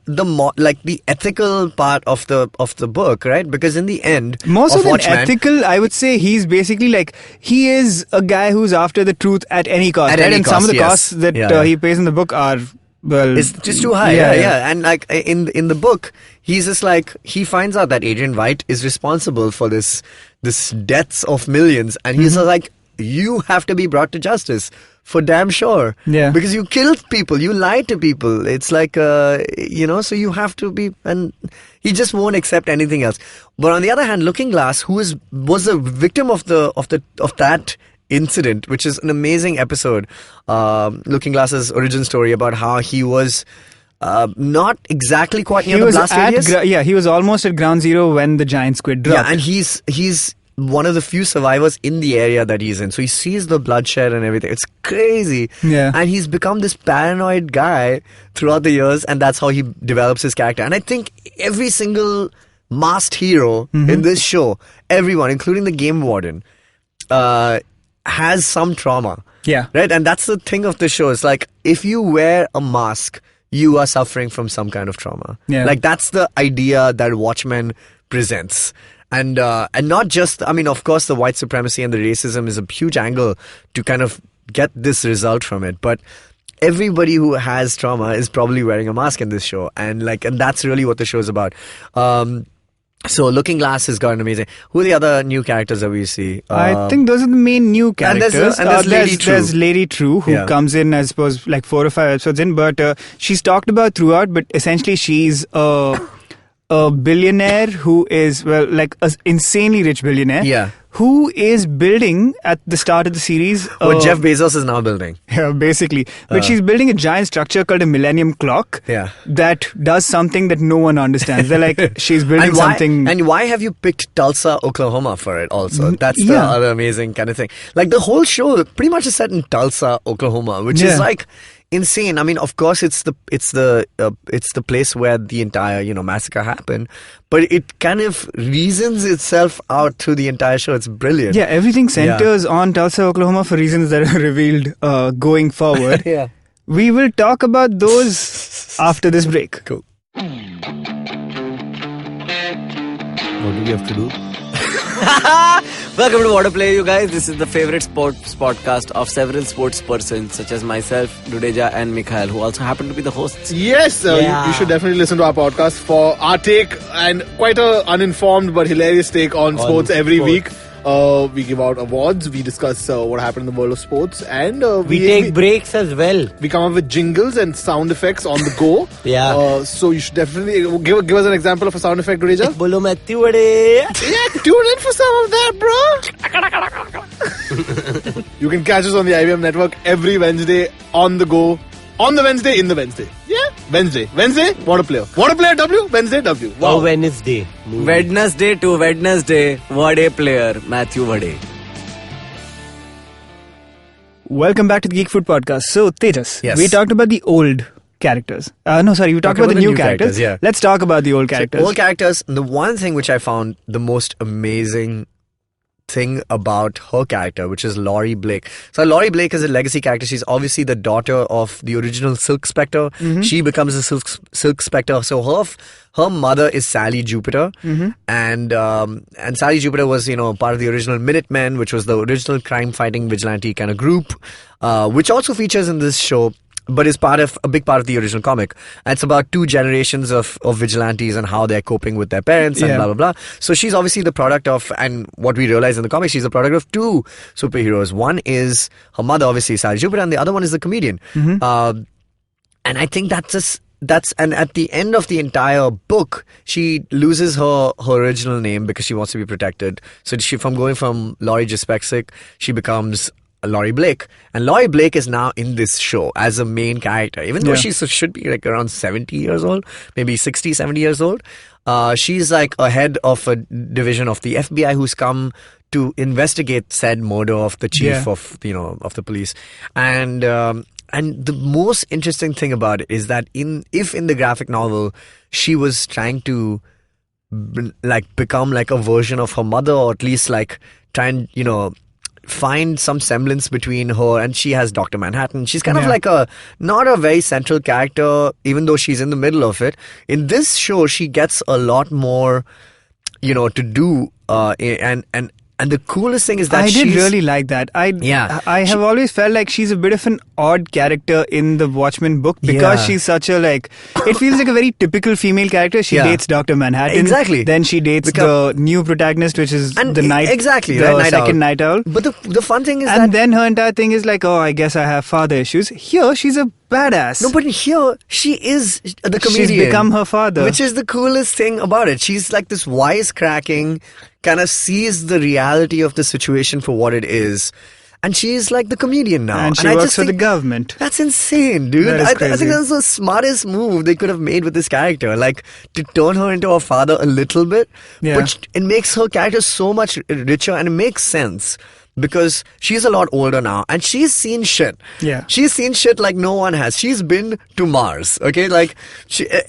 ethical part of the book, right? Because in the end, More so of than Watchmen, ethical, I would say he's basically like, he is a guy who's after the truth at any cost. At right? any And some of the cost, yes. costs that Yeah. he pays in the book are, well... it's just too high. Yeah. And like in the book, he's just like, he finds out that Adrian White is responsible for this deaths of millions, and he's like, you have to be brought to justice for damn sure. Yeah. Because you killed people, you lied to people. It's like so you have to be, and he just won't accept anything else. But on the other hand, Looking Glass, who was a victim of that incident, which is an amazing episode, Looking Glass's origin story about how he was not exactly quite near the blast radius. He was almost at ground zero when the giant squid dropped. Yeah, and he's one of the few survivors in the area that he's in. So he sees the bloodshed and everything. It's crazy. Yeah. And he's become this paranoid guy throughout the years, and that's how he develops his character. And I think every single masked hero in this show, everyone, including the Game Warden, has some trauma. Yeah. Right? And that's the thing of the show. It's like, if you wear a mask, you are suffering from some kind of trauma. Yeah. Like, that's the idea that Watchmen presents. And not just, I mean, of course, the white supremacy and the racism is a huge angle to kind of get this result from it. But everybody who has trauma is probably wearing a mask in this show. And that's really what the show is about. So Looking Glass has got an amazing... Who are the other new characters that we see? I think those are the main new characters. And there's Lady True. There's Lady True, who comes in, I suppose, like 4 or 5 episodes in. But she's talked about throughout, but essentially she's a billionaire who is, well, like an insanely rich billionaire. Yeah. Who is building, at the start of the series... What Jeff Bezos is now building. Yeah, basically. But she's building a giant structure called a Millennium Clock that does something that no one understands. They're like, she's building something... And why have you picked Tulsa, Oklahoma for it also? That's the other amazing kind of thing. Like, the whole show pretty much is set in Tulsa, Oklahoma, which is like... insane. I mean, of course, it's the place where the entire massacre happened, but it kind of reasons itself out through the entire show. It's brilliant. Yeah, everything centers on Tulsa, Oklahoma for reasons that are revealed going forward. Yeah, we will talk about those after this break. Cool. What do we have to do? Welcome to Water Play, you guys. This is the favorite sports podcast of several sports persons such as myself, Dudeja and Mikhail, who also happen to be the hosts. Yes, you should definitely listen to our podcast for our take, and quite a uninformed but hilarious take on sports every week. We give out awards, we discuss what happened in the world of sports, and we take breaks as well. We come up with jingles and sound effects on the go. So you should definitely give us an example of a sound effect, Dudeja. Bolo Matthew Vade. Yeah, tune in for some of that, bro. You can catch us on the IBM network every Wednesday on the go. On the Wednesday, in the Wednesday. Yeah, Wednesday, Water Player. Water Player W, Wednesday W. Wow. Wednesday. Wednesday to Wednesday, Vade player, Matthew Vade. Welcome back to the Geek Food Podcast. So, Tejas, Yes. we talked about the old characters. We talked about the new characters. Yeah. Let's talk about the old characters. So, old characters, the one thing which I found the most amazing thing about her character, which is Laurie Blake. So Laurie Blake is a legacy character. She's obviously the daughter of the original Silk Spectre. She becomes a Silk Spectre. So her mother is Sally Jupiter, and Sally Jupiter was part of the original Minutemen, which was the original crime fighting vigilante kind of group, which also features in this show, but is a big part of the original comic. And it's about 2 generations of vigilantes and how they're coping with their parents and blah, blah, blah. So she's obviously the product of, and what we realize in the comic, she's the product of 2 superheroes. One is her mother, obviously, Sally Jupiter, and the other one is the comedian. And I think and at the end of the entire book, she loses her original name because she wants to be protected. So going from Laurie Jispexik, she becomes Laurie Blake, and Laurie Blake is now in this show as a main character, even though she should be like around 70 years old, maybe 60, 70 years old. She's like a head of a division of the FBI who's come to investigate said murder of the chief of the police. And the most interesting thing about it is that if in the graphic novel she was trying to become like a version of her mother, or at least like try and find some semblance between her, and she has Dr. Manhattan. She's kind of Yeah. like not a very central character, even though she's in the middle of it. In this show, she gets a lot more, to do, and the coolest thing is that I did she's- really like that. Yeah. I have always felt like she's a bit of an odd character in the Watchmen book because Yeah. she's such a it feels like a very typical female character. She Yeah. dates Dr. Manhattan. Exactly. Then she dates the new protagonist, which is And the night, exactly, the right, Night second Owl. night owl. But the fun thing is And that then her entire thing is like, oh, I guess I have father issues. Here, she's a badass. no, but here she is the comedian. She's become her father. Which is the coolest thing about it. She's like this wisecracking, kind of sees the reality of the situation for what it is. And she's like the comedian now. and she I works just for the think government. that's insane, dude. That is I crazy. think that's the smartest move they could have made with this character. Like, to turn her into a father a little bit. Yeah. But it makes her character so much richer, and it makes sense. Because she's a lot older now, and she's seen shit. Yeah. She's seen shit like no one has. She's been to Mars, okay? Like,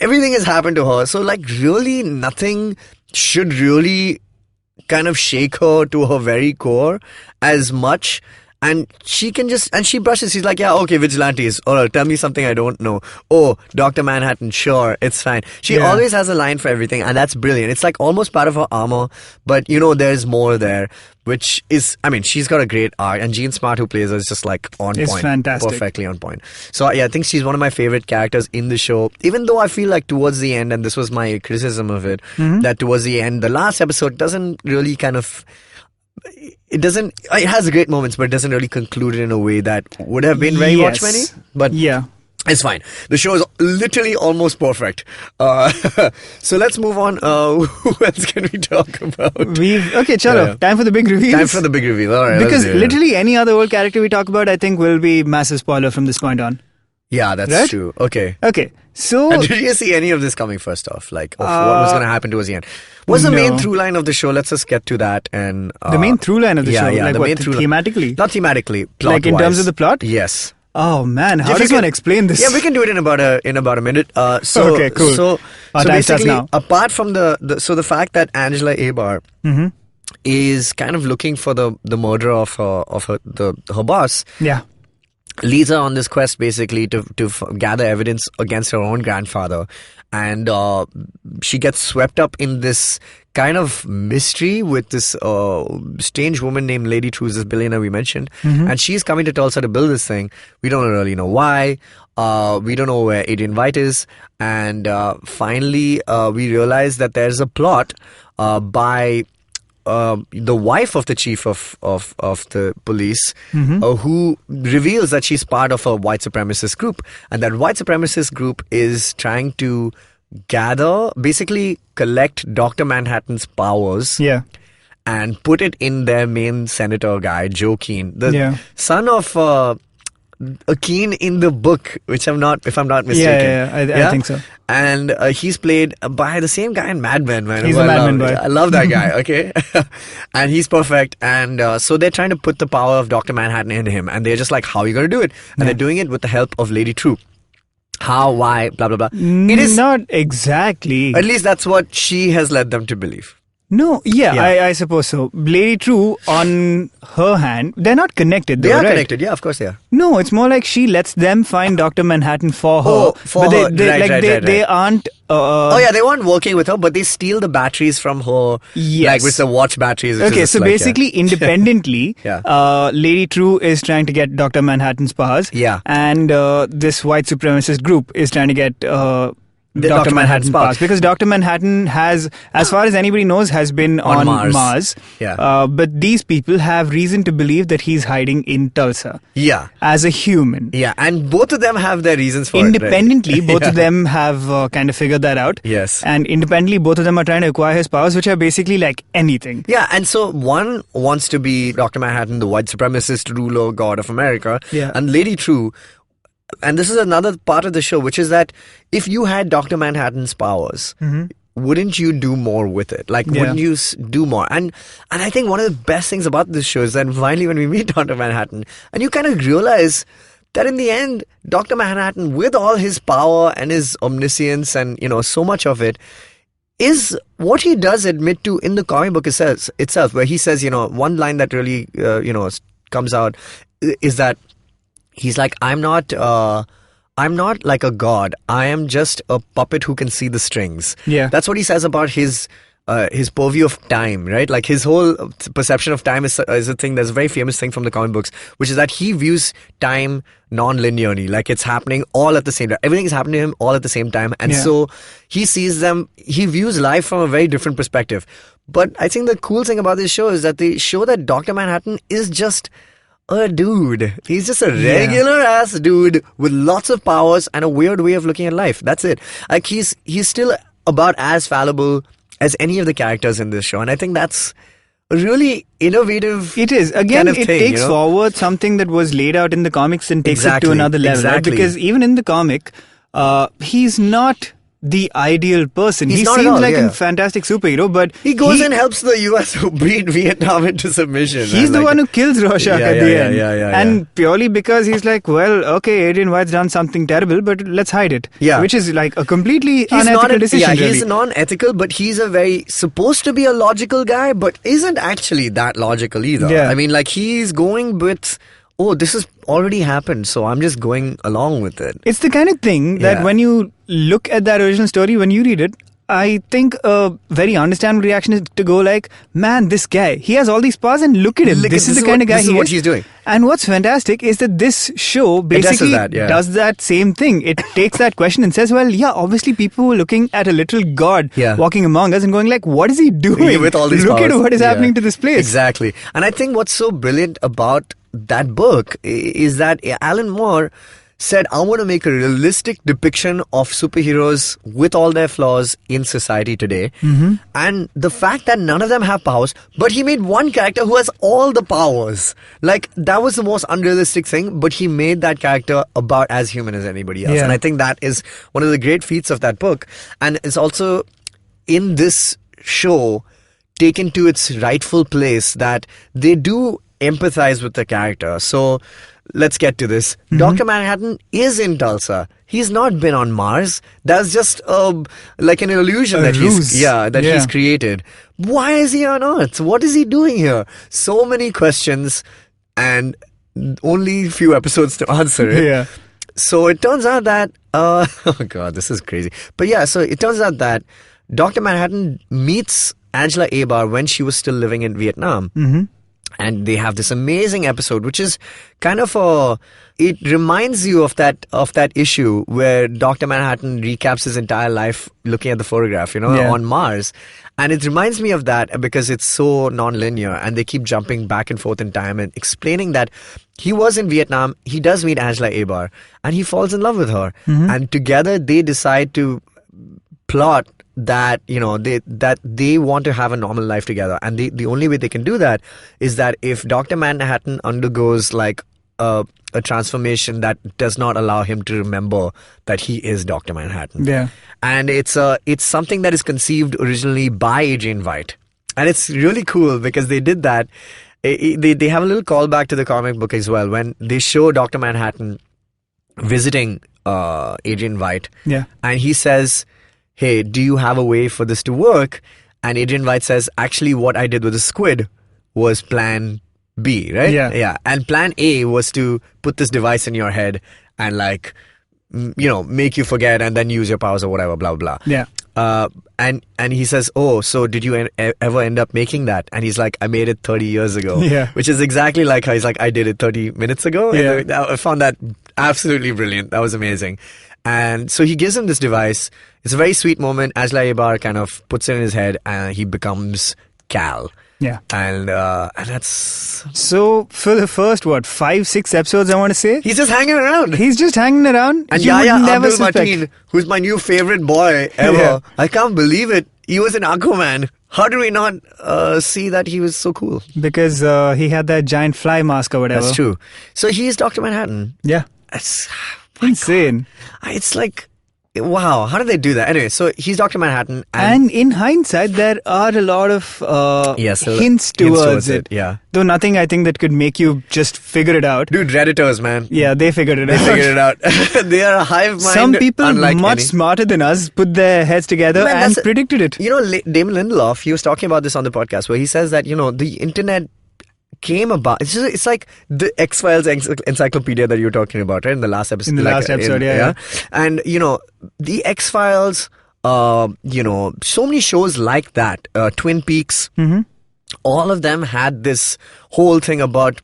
everything has happened to her. So, like, really nothing should really kind of shake her to her very core as much. And she can just, and she brushes, she's like, yeah, okay, vigilantes. Or tell me something I don't know. Oh, Dr. Manhattan, sure, it's fine. She Yeah. always has a line for everything, and that's brilliant. It's like almost part of her armor, but there's more there, which is, I mean, she's got a great arc, and Jean Smart, who plays her, is just like on It's point. fantastic. Perfectly on point. So, yeah, I think she's one of my favorite characters in the show, even though I feel like towards the end, and this was my criticism of it, that towards the end, the last episode doesn't really kind of, it has great moments, but it doesn't really conclude it in a way that would have been very Yes. Watchmen-y. But Yeah. it's fine. The show is literally almost perfect. So let's move on. Who else can we talk about? Okay, chalo. Yeah. Time for the big reveals. Time for the big reveal. All right. Because let's do it. literally any other old character we talk about, I think, will be massive spoiler from this point on. Yeah, that's Right? true. Okay. Okay, so And did you see any of this coming first off? Like, of what was going to happen towards the end? What's the main no. through line of the show? Let's just get to that. And the main through line of the show, Yeah, like the what, main through line. thematically? Not thematically, plot Like in terms of the plot? Yes. Oh man, how If does you one can- explain this? Yeah, we can do it in about a minute. So Okay, cool. So Our time starts basically, now. apart from the fact that Angela Abar Mm-hmm. is kind of looking for the murderer of her boss, Yeah. leads her on this quest basically to gather evidence against her own grandfather, and she gets swept up in this kind of mystery with this strange woman named Lady True, this billionaire we mentioned, and she's coming to Tulsa to build this thing. We don't really know why. We don't know where Adrian White is, and finally we realize that there's a plot by the wife of the chief of the police, who reveals that she's part of a white supremacist group, and that white supremacist group is trying to basically collect Dr. Manhattan's powers, Yeah. and put it in their main senator guy, Joe Keane, the Yeah. son of a Keane in the book, if I'm not mistaken. Yeah, I think so. And he's played by the same guy in Mad Men, man. He's who a I Mad love. Men boy. I love that guy, okay? And he's perfect. And so they're trying to put the power of Dr. Manhattan in him. And they're just like, how are you going to do it? And they're doing it with the help of Lady True. How, why, blah, blah, blah. It is, Not exactly. at least that's what she has led them to believe. No, yeah, Yeah. I suppose so. Lady True, on her hand, they're not connected. They though, are right? connected. Yeah, of course they are. No, it's more like she lets them find Dr. Manhattan for her. Oh, for but her. They, Right, right. they aren't. Oh yeah, they weren't working with her, but they steal the batteries from her. Yes. Like with the watch batteries. which Okay, is so like, basically, independently, Yeah. Lady True is trying to get Dr. Manhattan's powers. Yeah. And this white supremacist group is trying to get Dr. Manhattan's powers. powers. Because Dr. Manhattan has, as far as anybody knows, has been on Mars. Yeah. But these people have reason to believe that he's hiding in Tulsa Yeah. as a human. Yeah, and both of them have their reasons for it. Independently, right? both Yeah. of them have kind of figured that out. Yes. And independently, both of them are trying to acquire his powers, which are basically like anything. Yeah, and so one wants to be Dr. Manhattan, the white supremacist ruler god of America. Yeah. And Lady True, and this is another part of the show, which is that if you had Dr. Manhattan's powers, wouldn't you do more with it? Like, Yeah. wouldn't you do more? And I think one of the best things about this show is that finally when we meet Dr. Manhattan, and you kind of realize that in the end, Dr. Manhattan, with all his power and his omniscience and, so much of it, is what he does admit to in the comic book itself, where he says, one line that really, comes out is that he's like, I'm not like a god. I am just a puppet who can see the strings. Yeah. That's what he says about his purview of time, right? Like his whole perception of time is a thing. There's a very famous thing from the comic books, which is that he views time non-linearly, like it's happening all at the same time. Everything is happening to him all at the same time, and so he sees them. He views life from a very different perspective. But I think the cool thing about this show is that they show that Dr. Manhattan is just a dude. He's just a regular ass dude with lots of powers and a weird way of looking at life. That's it. Like he's still about as fallible as any of the characters in this show, and I think that's a really innovative. It is. Again, kind of it thing, takes forward something that was laid out in the comics and takes it to another level. Right? Exactly. Because even in the comic, he's not the ideal person. He's he not seems at all, like a fantastic superhero, but he goes and helps the US who beat Vietnam into submission. He's the one who kills Rorschach at the end. And purely because he's like, well, okay, Adrian White's done something terrible, but let's hide it. Yeah. Which is like a completely unethical decision. Yeah, he's non-ethical, but he's a very supposed to be a logical guy, but isn't actually that logical either. Yeah. I mean, like he's going with, oh, this has already happened, so I'm just going along with it. It's the kind of thing that when you look at that original story, when you read it, I think a very understandable reaction is to go like, man, this guy, he has all these powers and look at him. This is the kind of guy he is. This is what he's doing. And what's fantastic is that this show basically does that same thing. It takes that question and says, well, yeah, obviously people were looking at a literal god walking among us and going like, what is he doing? With all these Look powers. at what is happening to this place. Exactly. And I think what's so brilliant about that book is that Alan Moore said, I want to make a realistic depiction of superheroes with all their flaws in society today. Mm-hmm. And the fact that none of them have powers, but he made one character who has all the powers. Like, that was the most unrealistic thing, but he made that character about as human as anybody else. Yeah. And I think that is one of the great feats of that book. And it's also in this show taken to its rightful place that they do empathize with the character. So let's get to this. Dr. Manhattan is in Tulsa. He's not been on Mars. That's just like an illusion that he's created. Why is he on Earth? What is he doing here? So many questions and only a few episodes to answer it. Yeah. So it turns out that oh god, this is crazy. But yeah, so it turns out that Dr. Manhattan meets Angela Abar when she was still living in Vietnam. Mm-hmm. And they have this amazing episode, which is kind of it reminds you of that issue where Dr. Manhattan recaps his entire life looking at the photograph, on Mars. And it reminds me of that because it's so non-linear and they keep jumping back and forth in time and explaining that he was in Vietnam, he does meet Angela Abar and he falls in love with her. Mm-hmm. And together they decide to plot that they want to have a normal life together, and the only way they can do that is that if Dr. Manhattan undergoes like a transformation that does not allow him to remember that he is Dr. Manhattan. Yeah. And it's something that is conceived originally by Adrian White, and it's really cool because they did that. They have a little callback to the comic book as well when they show Dr. Manhattan visiting Adrian White, and he says, hey, do you have a way for this to work? And Adrian White says, actually, what I did with the squid was plan B, right? Yeah. And plan A was to put this device in your head and make you forget and then use your powers or whatever, blah, blah. Yeah. And he says, oh, so did you ever end up making that? And he's like, I made it 30 years ago. Yeah. Which is exactly like how he's like, I did it 30 minutes ago. Yeah. And I found that absolutely brilliant. That was amazing. And so he gives him this device. It's a very sweet moment. Angela Abar kind of puts it in his head and he becomes Cal. Yeah. And that's... So, for the first, 5-6 episodes, I want to say? He's just hanging around. He's just hanging around. And you Yahya would never Abdul-Mateen, who's my new favorite boy ever. Yeah. I can't believe it. He was an Aquaman. How do we not see that he was so cool? Because he had that giant fly mask or whatever. That's true. So he's Dr. Manhattan. Yeah. That's... insane. It's like... Wow, how did they do that? Anyway, so he's Dr. Manhattan. And in hindsight, there are a lot of hints towards it. Yeah. Though nothing, I think, that could make you just figure it out. Dude, Redditors, man. Yeah, they figured it out. They figured it out. They are a hive mind. Some people much smarter than us put their heads together and predicted it. Damon Lindelof, he was talking about this on the podcast where he says that, the internet came about. It's like the X-Files encyclopedia that you were talking about, right? In the last episode. In the last episode, yeah. And, the X-Files, so many shows like that, Twin Peaks, all of them had this whole thing about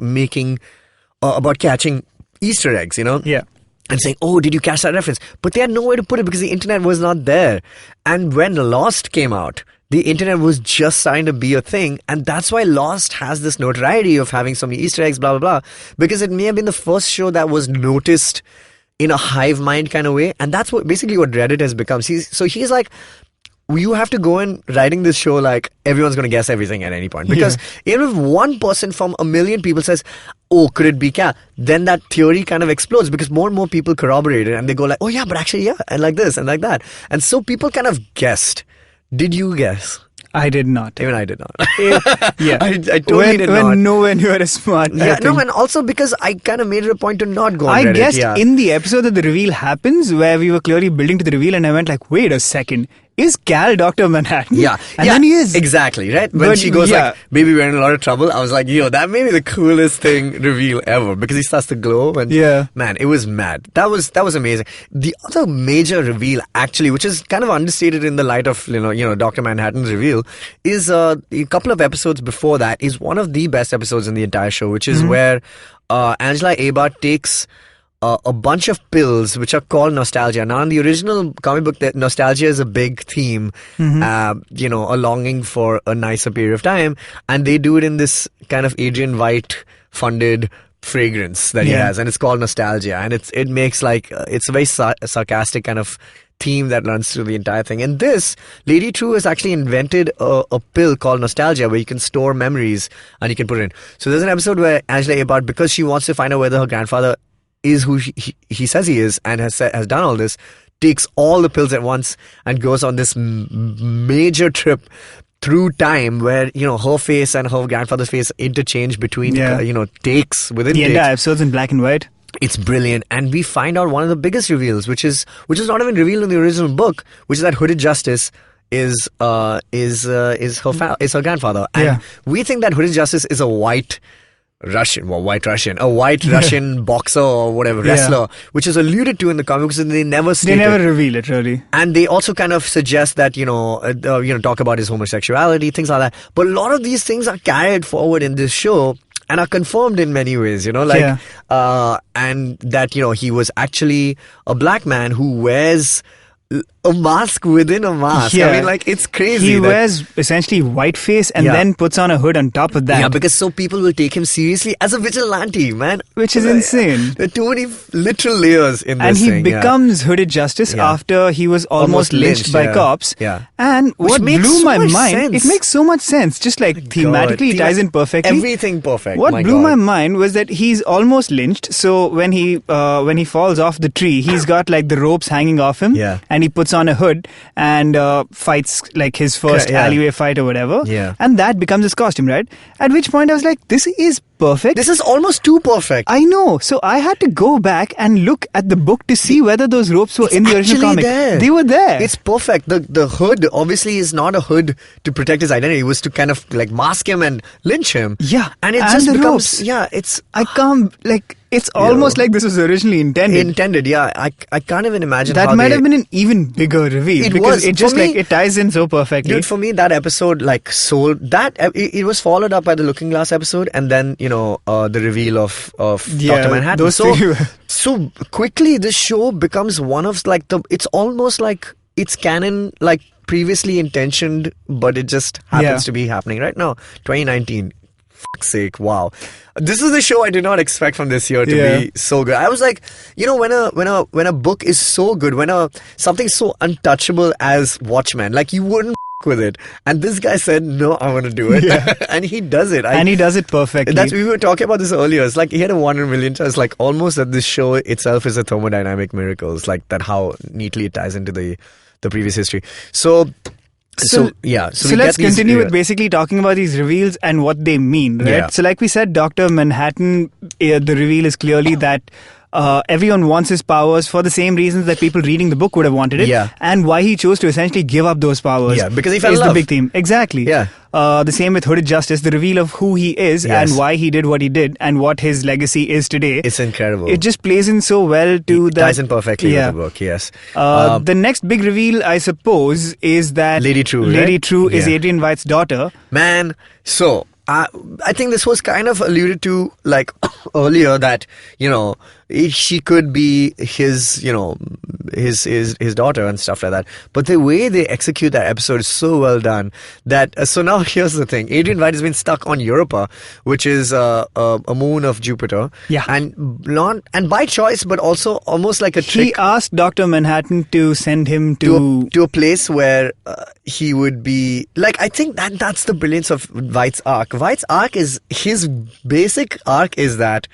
about catching Easter eggs, Yeah. And saying, oh, did you catch that reference? But they had nowhere to put it because the internet was not there. And when Lost came out, the internet was just starting to be a thing. And that's why Lost has this notoriety of having so many Easter eggs, blah, blah, blah. Because it may have been the first show that was noticed in a hive mind kind of way. And that's basically what Reddit has become. He's like, you have to go in writing this show like everyone's going to guess everything at any point. Because even if one person from a million people says, oh, could it be Kat? Then that theory kind of explodes because more and more people corroborate it and they go like, oh yeah, but actually yeah, and like this and like that. And so people kind of guessed. Did you guess? I did not. Even I did not. Yeah. I totally did not. When nowhere you are smart. Yeah, no, and also because I kind of made it a point to not go on Reddit. I guessed in the episode that the reveal happens where we were clearly building to the reveal and I went like, wait a second. Is Cal Dr. Manhattan? Yeah. And then he is. Exactly, right? When she goes like, baby, we're in a lot of trouble. I was like, that may be the coolest thing reveal ever because he starts to glow. And man, it was mad. That was amazing. The other major reveal actually, which is kind of understated in the light of, Dr. Manhattan's reveal, is a couple of episodes before that is one of the best episodes in the entire show, which is where Angela Abart takes a bunch of pills which are called nostalgia. Now, in the original comic book, that nostalgia is a big theme, a longing for a nicer period of time, and they do it in this kind of Adrian White funded fragrance that he has, and it's called nostalgia, and it makes like it's a very sarcastic kind of theme that runs through the entire thing. And this Lady True has actually invented a pill called nostalgia where you can store memories and you can put it in. So there's an episode where Angela Abart, because she wants to find out whether her grandfather is who he says he is and has done all this, takes all the pills at once and goes on this major trip through time where, her face and her grandfather's face interchange between, takes within takes. The entire episode's in black and white. It's brilliant. And we find out one of the biggest reveals, which is not even revealed in the original book, which is that Hooded Justice is her grandfather. And we think that Hooded Justice is a white Russian boxer or whatever, wrestler, which is alluded to in the comics and they never state They never reveal it, really. And they also kind of suggest that, talk about his homosexuality, things like that. But a lot of these things are carried forward in this show and are confirmed in many ways, and that, he was actually a black man who wears a mask within a mask. I mean, like, it's crazy. He wears essentially whiteface and then puts on a hood on top of that. Yeah, because so people will take him seriously as a vigilante, man. Which is insane. There are too many literal layers in this and he thing. becomes Hooded Justice after he was almost lynched by cops. Yeah. And what blew my mind, it makes so much sense. Just like thematically, it ties in perfectly. Everything perfect. What blew my mind was that he's almost lynched. So when he falls off the tree, he's got like the ropes hanging off him. Yeah. And he puts on a hood and fights like his first alleyway fight or whatever. Yeah. And that becomes his costume, right? At which point I was like, this is perfect. This is almost too perfect. I know. So I had to go back and look at the book to see whether those ropes were in the original comic. They were there. It's perfect. The hood obviously is not a hood to protect his identity. It was to kind of like mask him and lynch him. Yeah. And it just becomes... ropes. Yeah, it's... I can't... Like... It's almost like this was originally intended. Yeah. I can't even imagine that how might have been an even bigger reveal. It just like it ties in so perfectly. Dude, for me, that episode like sold that. It was followed up by the Looking Glass episode, and then the reveal of Dr. Manhattan. Those two. So quickly, this show becomes one of like it's almost like it's canon, like previously intentioned, but it just happens to be happening right now, 2019. Fuck's sake, wow. This is the show I did not expect from this year to be so good. I was like, when a book is so good, when something so untouchable as Watchmen, like you wouldn't with it. And this guy said, no, I want to do it. And he does it. And he does it perfectly. We were talking about this earlier. It's like he had a 100 million chance, like almost that this show itself is a thermodynamic miracle. It's like that how neatly it ties into the previous history. So let's continue with basically talking about these reveals and what they mean, right? Yeah. So like we said, Dr. Manhattan, the reveal is clearly that everyone wants his powers for the same reasons that people reading the book would have wanted it. Yeah. And why he chose to essentially give up those powers. Yeah, because he fell in is love. the big theme. Exactly. Yeah. The same with Hooded Justice, the reveal of who he is Yes. and why he did what he did and what his legacy is today. It's incredible. It just plays in so well to It that. ties in perfectly with the book, yes. The next big reveal, I suppose, is that Lady True, Lady right? True is Yeah. Adrian White's daughter. Man, so I think this was kind of alluded to like earlier that, you know, she could be his, you know, his daughter and stuff like that. But the way they execute that episode is so well done that, so now here's the thing. Adrian White has been stuck on Europa, which is a moon of Jupiter. Yeah. And by choice, but also almost like a trick. He asked Dr. Manhattan to send him to a place where he would be like, I think that's the brilliance of White's arc. White's arc is, his basic arc is that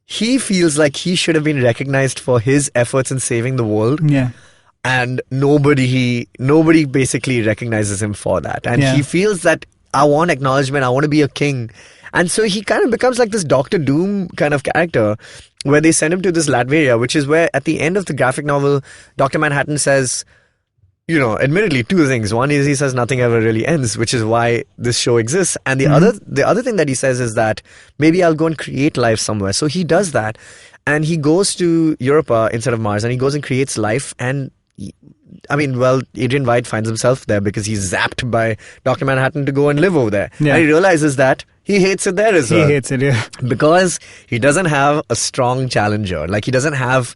he feels like he should have been recognized for his efforts in saving the world. Yeah. And nobody basically recognizes him for that. And Yeah. he feels that I want acknowledgement, I want to be a king. And so he kind of becomes like this Doctor Doom kind of character, where they send him to this Latveria, which is where at the end of the graphic novel, Dr. Manhattan says, you know, admittedly, two things. One is he says nothing ever really ends, which is why this show exists. And the other thing that he says is that maybe I'll go and create life somewhere. So he does that, and he goes to Europa instead of Mars, and he goes and creates life. And Adrian White finds himself there because he's zapped by Dr. Manhattan to go and live over there. Yeah. And he realizes that he hates it there as well. He hates it, yeah. Because he doesn't have a strong challenger. Like, he doesn't have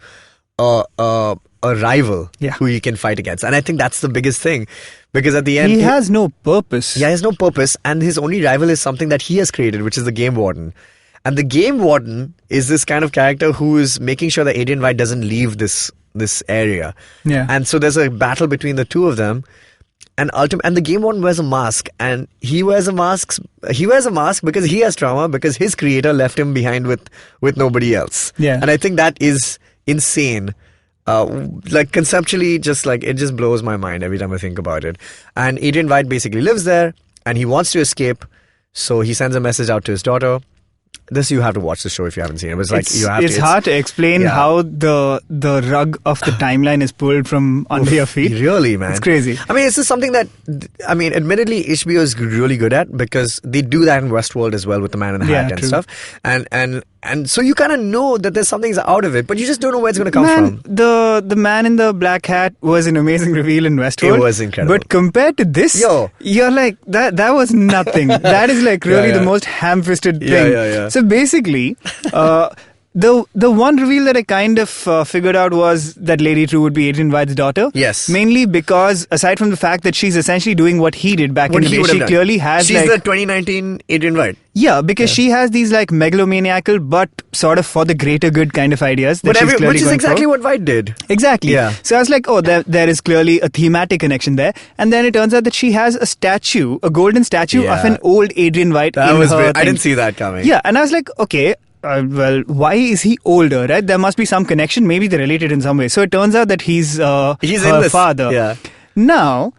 a rival who he can fight against. And I think that's the biggest thing. Because at the end, he has no purpose. Yeah, he has no purpose. And his only rival is something that he has created, which is the Game Warden. And the Game Warden is this kind of character who is making sure that Adrian White doesn't leave this area. Yeah. And so there's a battle between the two of them. And the Game Warden wears a mask, and he wears a mask because he has trauma, because his creator left him behind with nobody else. Yeah. And I think that is insane. Like, conceptually, just like, it just blows my mind every time I think about it. And Adrian White basically lives there, and he wants to escape, so he sends a message out to his daughter. This, you have to watch the show if you haven't seen it. It's hard to explain how the rug of the timeline is pulled from under your feet. Really, man. It's crazy. I mean, this is something that, admittedly, HBO is really good at, because they do that in Westworld as well with the Man in the Hat and true. stuff. And so you kind of know that there's something's out of it, but you just don't know where it's going to come from. The Man in the Black Hat was an amazing reveal in Westworld. It was incredible. But compared to this, you're like, that was nothing. That is like really the most ham-fisted thing. Yeah. So basically, the one reveal that I kind of figured out was that Lady True would be Adrian White's daughter. Yes. Mainly because, aside from the fact that she's essentially doing what he did back in the day, she clearly has She's the 2019 Adrian White. Yeah, because she has these like megalomaniacal but sort of for the greater good kind of ideas that she's clearly which is going exactly for. what White did. Exactly. Yeah. So I was like, there is clearly a thematic connection there. And then it turns out that she has a golden statue of an old Adrian White That in was her great. I thing. didn't see that coming. Yeah, and I was like, okay, well, why is he older, right? There must be some connection. Maybe they're related in some way. So it turns out that he's her father. Yeah. Now,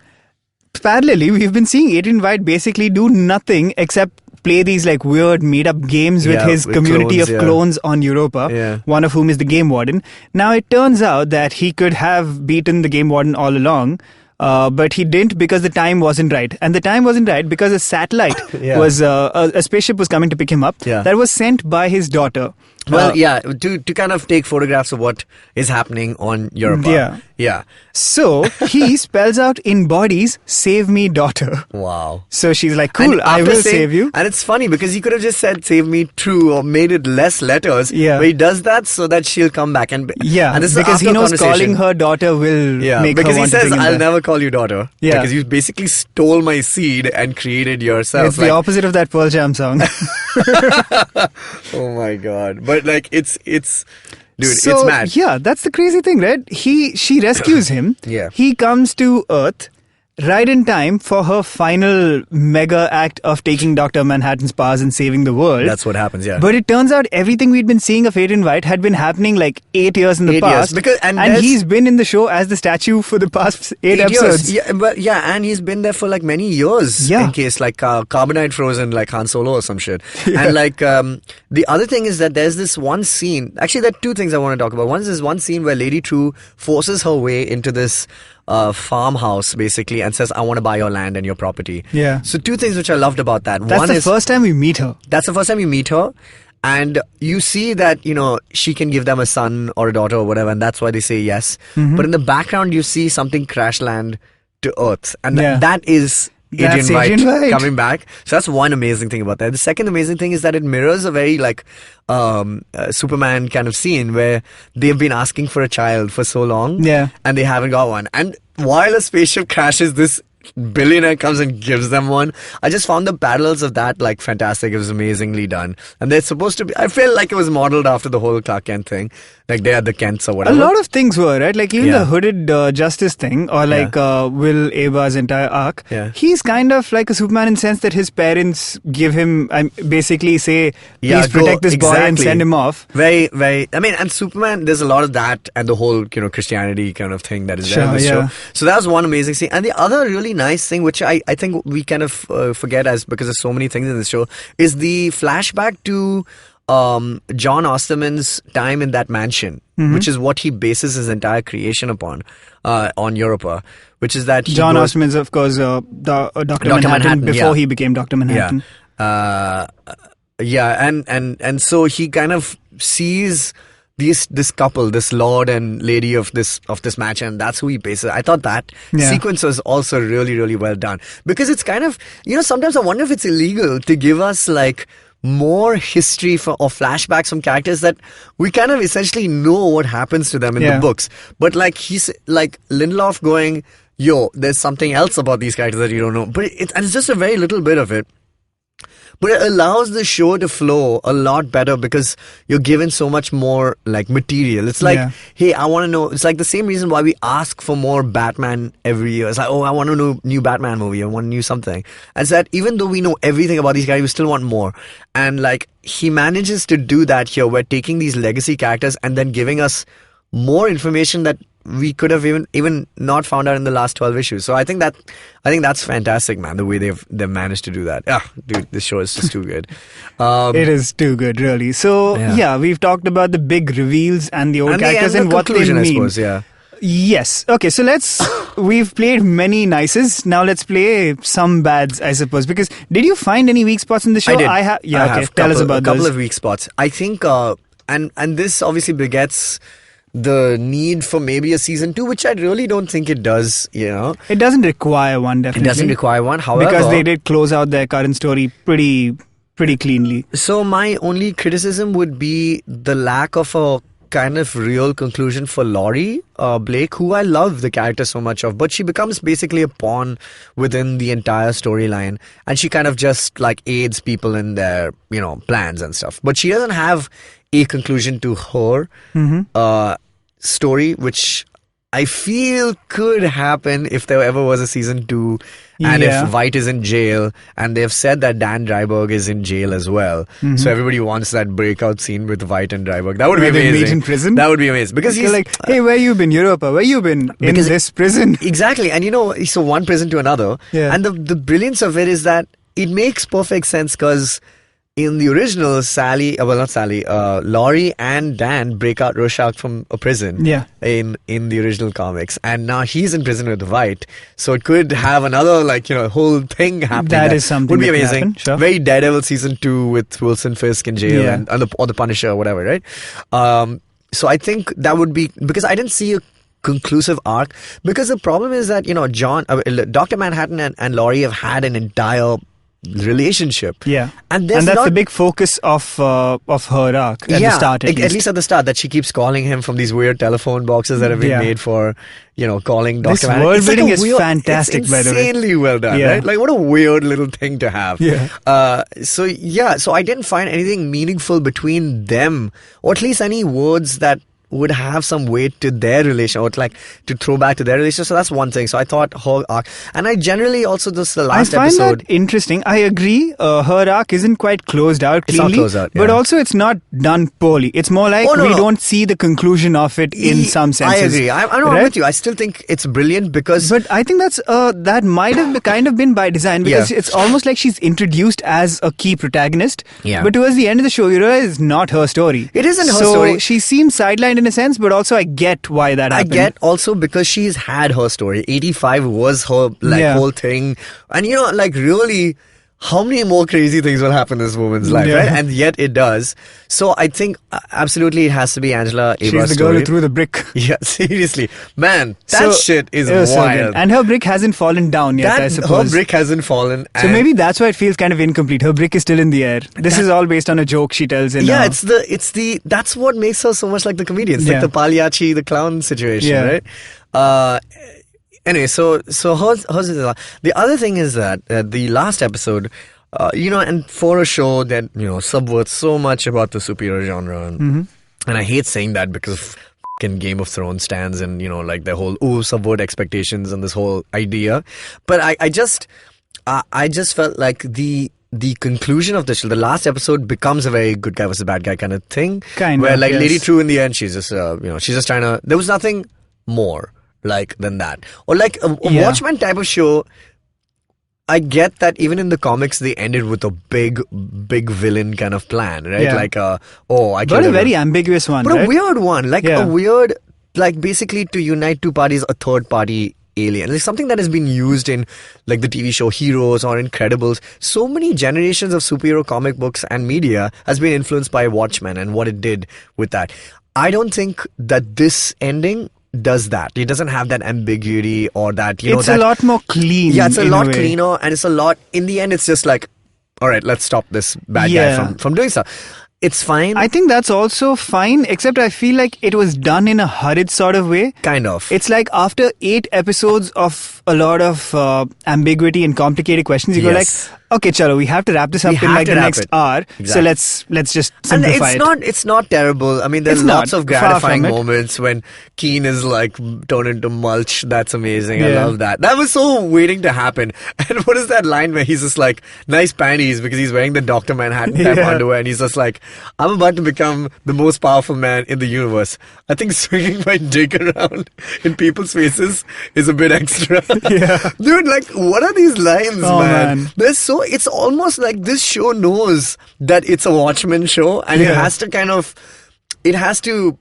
parallelly, we've been seeing Adrian White basically do nothing except play these like weird made up games with his community of clones on Europa, one of whom is the Game Warden. Now it turns out that he could have beaten the Game Warden all along, but he didn't because the time wasn't right. And the time wasn't right because a satellite was a spaceship was coming to pick him up that was sent by his daughter. Well, to kind of take photographs of what is happening on Europa. Yeah. So he spells out in bodies, "Save me, daughter." Wow. So she's like, "Cool, I will save you." And it's funny because he could have just said "Save me, True" or made it less letters. Yeah. But he does that so that she'll come back and and this is because he knows calling her daughter will make because her want he says, to bring him "I'll back. never call you daughter." Yeah. Because you basically stole my seed and created yourself. It's the opposite of that Pearl Jam song. Oh my god! But like it's dude, so, it's mad. Yeah, that's the crazy thing, right? She rescues him. Yeah. He comes to Earth, right in time for her final mega act of taking Dr. Manhattan's powers and saving the world. That's what happens, yeah. But it turns out everything we'd been seeing of Adrian White had been happening like 8 years in the 8 past. years. And he's been in the show as the statue for the past 8 episodes. Years. And he's been there for like many years. In case like carbonite frozen like Han Solo or some shit. And like the other thing is that there's this one scene. Actually, there are two things I want to talk about. One is this one scene where Lady True forces her way into this farmhouse basically and says, I want to buy your land and your property. Yeah. So two things which I loved about that. That's the first time we meet her. That's the first time you meet her. And you see that, she can give them a son or a daughter or whatever, and that's why they say yes. But in the background, you see something crash land to Earth. And that is Adrian White coming back. So that's one amazing thing about that. The second amazing thing is that it mirrors a very Superman kind of scene where they've been asking for a child for so long. Yeah. And they haven't got one. And while a spaceship crashes, this billionaire comes and gives them one. I just found the parallels of that like fantastic. It was amazingly done. And they're supposed to be, I feel like it was modeled after the whole Clark Kent thing. Like they are the Kents or whatever. A lot of things were, right? Like even the hooded Justice thing or like Will Aba's entire arc. Yeah. He's kind of like a Superman in the sense that his parents give him, basically say, please protect this boy and send him off. Very, very, and Superman, there's a lot of that and the whole, Christianity kind of thing that is there in the show. So that was one amazing scene. And the other really nice thing, which I think we kind of forget because there's so many things in the show, is the flashback to John Osterman's time in that mansion, which is what he bases his entire creation upon, on Europa, which is that John Osterman's, of course, Dr. Manhattan before he became Dr. Manhattan. And so he kind of sees this couple, this lord and lady of this mansion, and that's who he bases. I thought that sequence was also really, really well done, because it's kind of, sometimes I wonder if it's illegal to give us like more history or flashbacks from characters that we kind of essentially know what happens to them in the books. But like he's like Lindelof going, there's something else about these characters that you don't know. But it's just a very little bit of it. But it allows the show to flow a lot better because you're given so much more like material. It's like, hey, I want to know. It's like the same reason why we ask for more Batman every year. It's like, I want to know new Batman movie. I want to know something. And it's that even though we know everything about these guys, we still want more. And like he manages to do that here. We're taking these legacy characters and then giving us more information that we could have even not found out in the last 12 issues. So I think that's fantastic, man, the way they've managed to do that. Dude, this show is just too good. It is too good, really. So we've talked about the big reveals and the old characters and what they mean. I suppose, Yes. Okay, so we've played many nices. Now let's play some bads, I suppose. Because did you find any weak spots in the show? I did. I have. Tell us about a couple of weak spots. I think, and this obviously begets the need for maybe a season 2, which I really don't think it does, It doesn't require one, definitely. It doesn't require one, however, because they did close out their current story pretty cleanly. So my only criticism would be the lack of a kind of real conclusion for Laurie Blake, who I love the character so much of, but she becomes basically a pawn within the entire storyline, and she kind of just like aids people in their plans and stuff, but she doesn't have a conclusion to her story, which I feel could happen if there ever was a season 2 and if White is in jail, and they've said that Dan Dryberg is in jail as well. So everybody wants that breakout scene with White and Dryberg. That would be amazing. They meet in prison? That would be amazing. Because he's like, hey, where you been, Europa? Where you been? In this prison? Exactly. And so one prison to another. Yeah. And the brilliance of it is that it makes perfect sense because in the original, Laurie and Dan break out Rorschach from a prison in the original comics. And now he's in prison with White. So it could have another, whole thing happening. That is something would be amazing. Happen, sure. Very Daredevil season 2 with Wilson Fisk in jail or the Punisher or whatever, right? So I think that would be, because I didn't see a conclusive arc, because the problem is that, Dr. Manhattan and Laurie have had an entire relationship, and that's the big focus of her arc at the start. At least at the start, that she keeps calling him from these weird telephone boxes that have been made for calling Dr. Manhattan. This world building is fantastic, by the way. It's insanely well done, right? Like what a weird little thing to have. So I didn't find anything meaningful between them, or at least any words that would have some weight to their relation, or like to throw back to their relation. So that's one thing. So I thought her arc, and I generally also the last I find episode. that interesting. I agree. Her arc isn't quite closed out It's not cleanly, closed out, but yeah. also it's not done poorly. It's more like we don't see the conclusion of it in some senses. I agree. I'm right? with you. I still think it's brilliant because. But I think that might have kind of been by design, because it's almost like she's introduced as a key protagonist. Yeah. But towards the end of the show, you realize it's not her story. It isn't her so story. She seems sidelined in a sense, but also I get why that happened. I get also because she's had her story. 85 was her whole thing. And really, how many more crazy things will happen in this woman's life, right? And yet it does. So I think absolutely it has to be Angela Abra's She's the girl who threw the brick. Yeah, seriously. Man, that shit is wild. So and her brick hasn't fallen down yet, I suppose. Her brick hasn't fallen. So maybe that's why it feels kind of incomplete. Her brick is still in the air. This is all based on a joke she tells in that's what makes her so much like the comedians. Like the Pagliacci, the clown situation, right? Anyway, so hers is the other thing is that the last episode, and for a show that subverts so much about the superhero genre, and I hate saying that because fucking Game of Thrones stands and like the whole subvert expectations and this whole idea, but I just felt like the conclusion of the show, the last episode, becomes a very good guy versus bad guy kind of thing, where like Lady True in the end, she's just she's just trying to. There was nothing more than that, or like a Watchmen type of show. I get that even in the comics they ended with a big villain kind of plan, right? Like but a very ambiguous one, but a weird one, like a weird, like basically to unite two parties, a third party alien. It's something that has been used in like the TV show Heroes or Incredibles. So many generations of superhero comic books and media has been influenced by Watchmen and what it did with that. I don't think that this ending does that. It doesn't have that ambiguity or that, it's a lot more clean. Yeah, it's a lot cleaner, and it's a lot, in the end, it's just like, all right, let's stop this bad guy from doing stuff. It's fine. I think that's also fine, except I feel like it was done in a hurried sort of way. Kind of. It's like after 8 episodes of a lot of ambiguity and complicated questions, you go like, okay, chalo, we have to wrap this up in like the next hour. Exactly. So let's just simplify and it's not terrible. I mean, there's lots of gratifying moments when Keen is like turned into mulch. That's amazing. I love that. That was so waiting to happen. And what is that line where he's just like, nice panties, because he's wearing the Dr. Manhattan type underwear, and he's just like, I'm about to become the most powerful man in the universe. I think swinging my dick around in people's faces is a bit extra. Dude, like, what are these lines, man? There's so, it's almost like this show knows that it's a Watchmen show, and it has to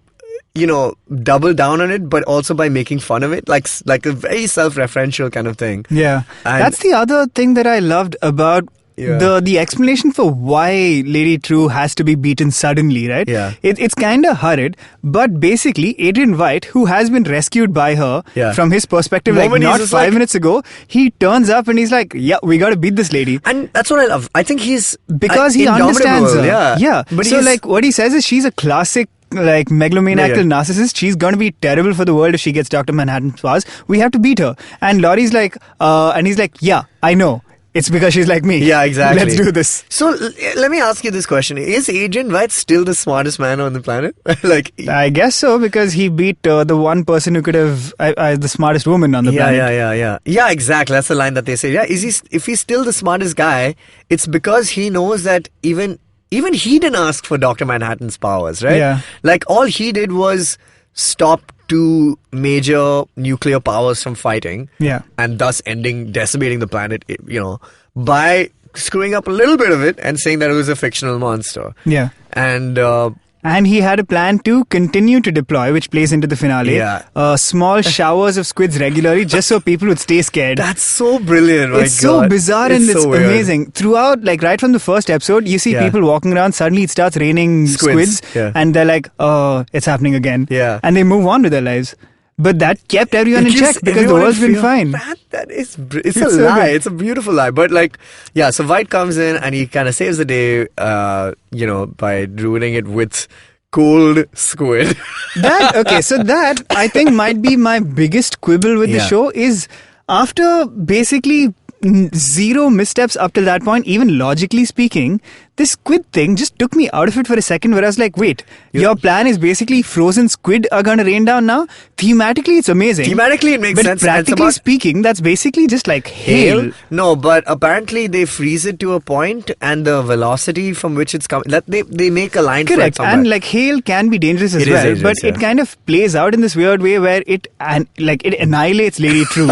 double down on it, but also by making fun of it, like a very self-referential kind of thing. Yeah. And that's the other thing that I loved about the explanation for why Lady True has to be beaten suddenly, right? Yeah. It's kind of hurried, but basically Adrian White, who has been rescued by her from his perspective, like not 5 minutes ago, he turns up and he's like, yeah, we got to beat this lady. And that's what I love. I think he's... Because he understands her. Yeah. But so like what he says is she's a classic like megalomaniacal narcissist. She's going to be terrible for the world if she gets Dr. Manhattan's powers. We have to beat her. And Laurie's like, and he's like, yeah, I know. It's because she's like me. Yeah, exactly. Let's do this. So let me ask you this question: is Adrian White still the smartest man on the planet? I guess so, because he beat the one person who could have the smartest woman on the planet. Yeah, exactly. That's the line that they say. Yeah, if he's still the smartest guy, it's because he knows that even he didn't ask for Dr. Manhattan's powers, right? Yeah. Like all he did was stop 2 major nuclear powers from fighting, and thus decimating the planet, by screwing up a little bit of it and saying that it was a fictional monster. Yeah. And he had a plan to continue to deploy, which plays into the finale. Small showers of squids regularly, just so people would stay scared. That's so brilliant. It's so bizarre and it's amazing. Throughout, like right from the first episode, you see people walking around. Suddenly, it starts raining squids, and they're like, "Oh, it's happening again." Yeah, and they move on with their lives. But that kept everyone in check because the world's been fine. It's a lie. It's a beautiful lie. But so White comes in and he kind of saves the day, by ruining it with cold squid. So that I think might be my biggest quibble with the show is after basically zero missteps up till that point. Even logically speaking, this squid thing just took me out of it for a second, where I was like, wait, your plan is basically frozen squid are going to rain down now? Thematically, it's amazing. Thematically, it makes sense. But practically speaking, that's basically just like hail. No, but apparently they freeze it to a point, and the velocity from which it's coming, they make a line for it somewhere. And like hail can be dangerous as well, but it kind of plays out in this weird way where it annihilates Lady True.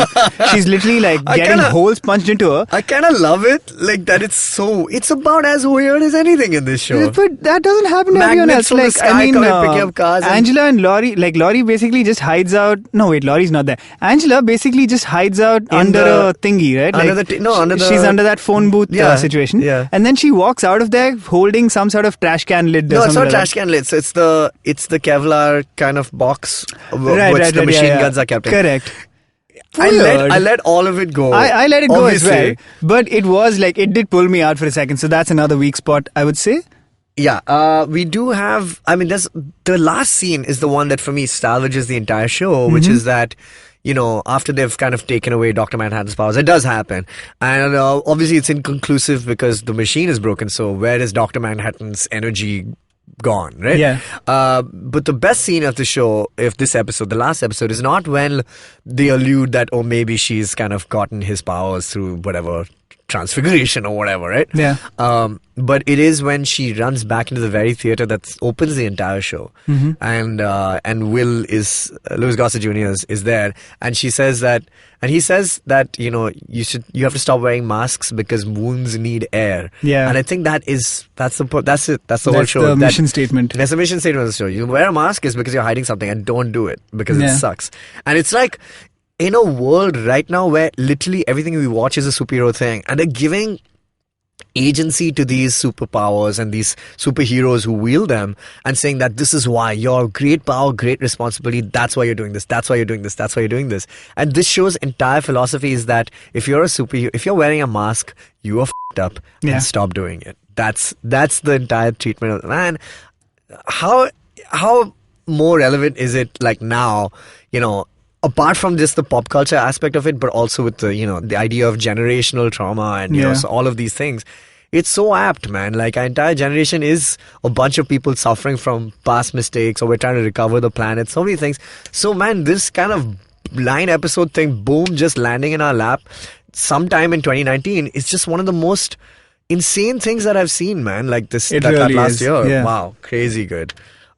She's literally like getting holes punched into her. I kind of love it, like that. It's about as weird as anything in this show. But that doesn't happen to everyone else. From the sky picking up cars. Angela and Laurie, like Laurie basically just hides out. No, wait, Laurie's not there. Angela basically just hides out under a thingy, right? She's under that phone booth situation. Yeah. And then she walks out of there holding some sort of trash can lid. No, it's not trash can lid. So it's the Kevlar kind of box which the machine guns are kept in. Correct. I let all of it go. I let it go as well. But it was like, it did pull me out for a second. So that's another weak spot, I would say. Yeah, we do have, there's the last scene is the one that for me salvages the entire show, which is that, after they've kind of taken away Dr. Manhattan's powers, it does happen. And obviously it's inconclusive because the machine is broken. So where is Dr. Manhattan's energy gone, right? Yeah. But the best scene of the show, the last episode, is not when they allude that, maybe she's kind of gotten his powers through whatever transfiguration or whatever, right? Yeah. But it is when she runs back into the very theater that opens the entire show, and Louis Gossett Jr. is there, and he says that you have to stop wearing masks because wounds need air. Yeah. And I think that's the whole show. That's the mission statement. That's the mission statement of the show. You wear a mask is because you're hiding something, and don't do it because it sucks. And it's like, in a world right now where literally everything we watch is a superhero thing, and they're giving agency to these superpowers and these superheroes who wield them, and saying that this is why your great power, great responsibility, that's why you're doing this, that's why you're doing this, that's why you're doing this. And this show's entire philosophy is that if you're a superhero, if you're wearing a mask, you are f***ed up, and stop doing it. That's the entire treatment of, man. How more relevant is it like now, apart from just the pop culture aspect of it, but also with the idea of generational trauma and so all of these things. It's so apt, man. Like, our entire generation is a bunch of people suffering from past mistakes, or we're trying to recover the planet. So many things. So, man, this kind of 9-episode thing, boom, just landing in our lap sometime in 2019 is just one of the most insane things that I've seen, man. Like that last year. Yeah. Wow, crazy good.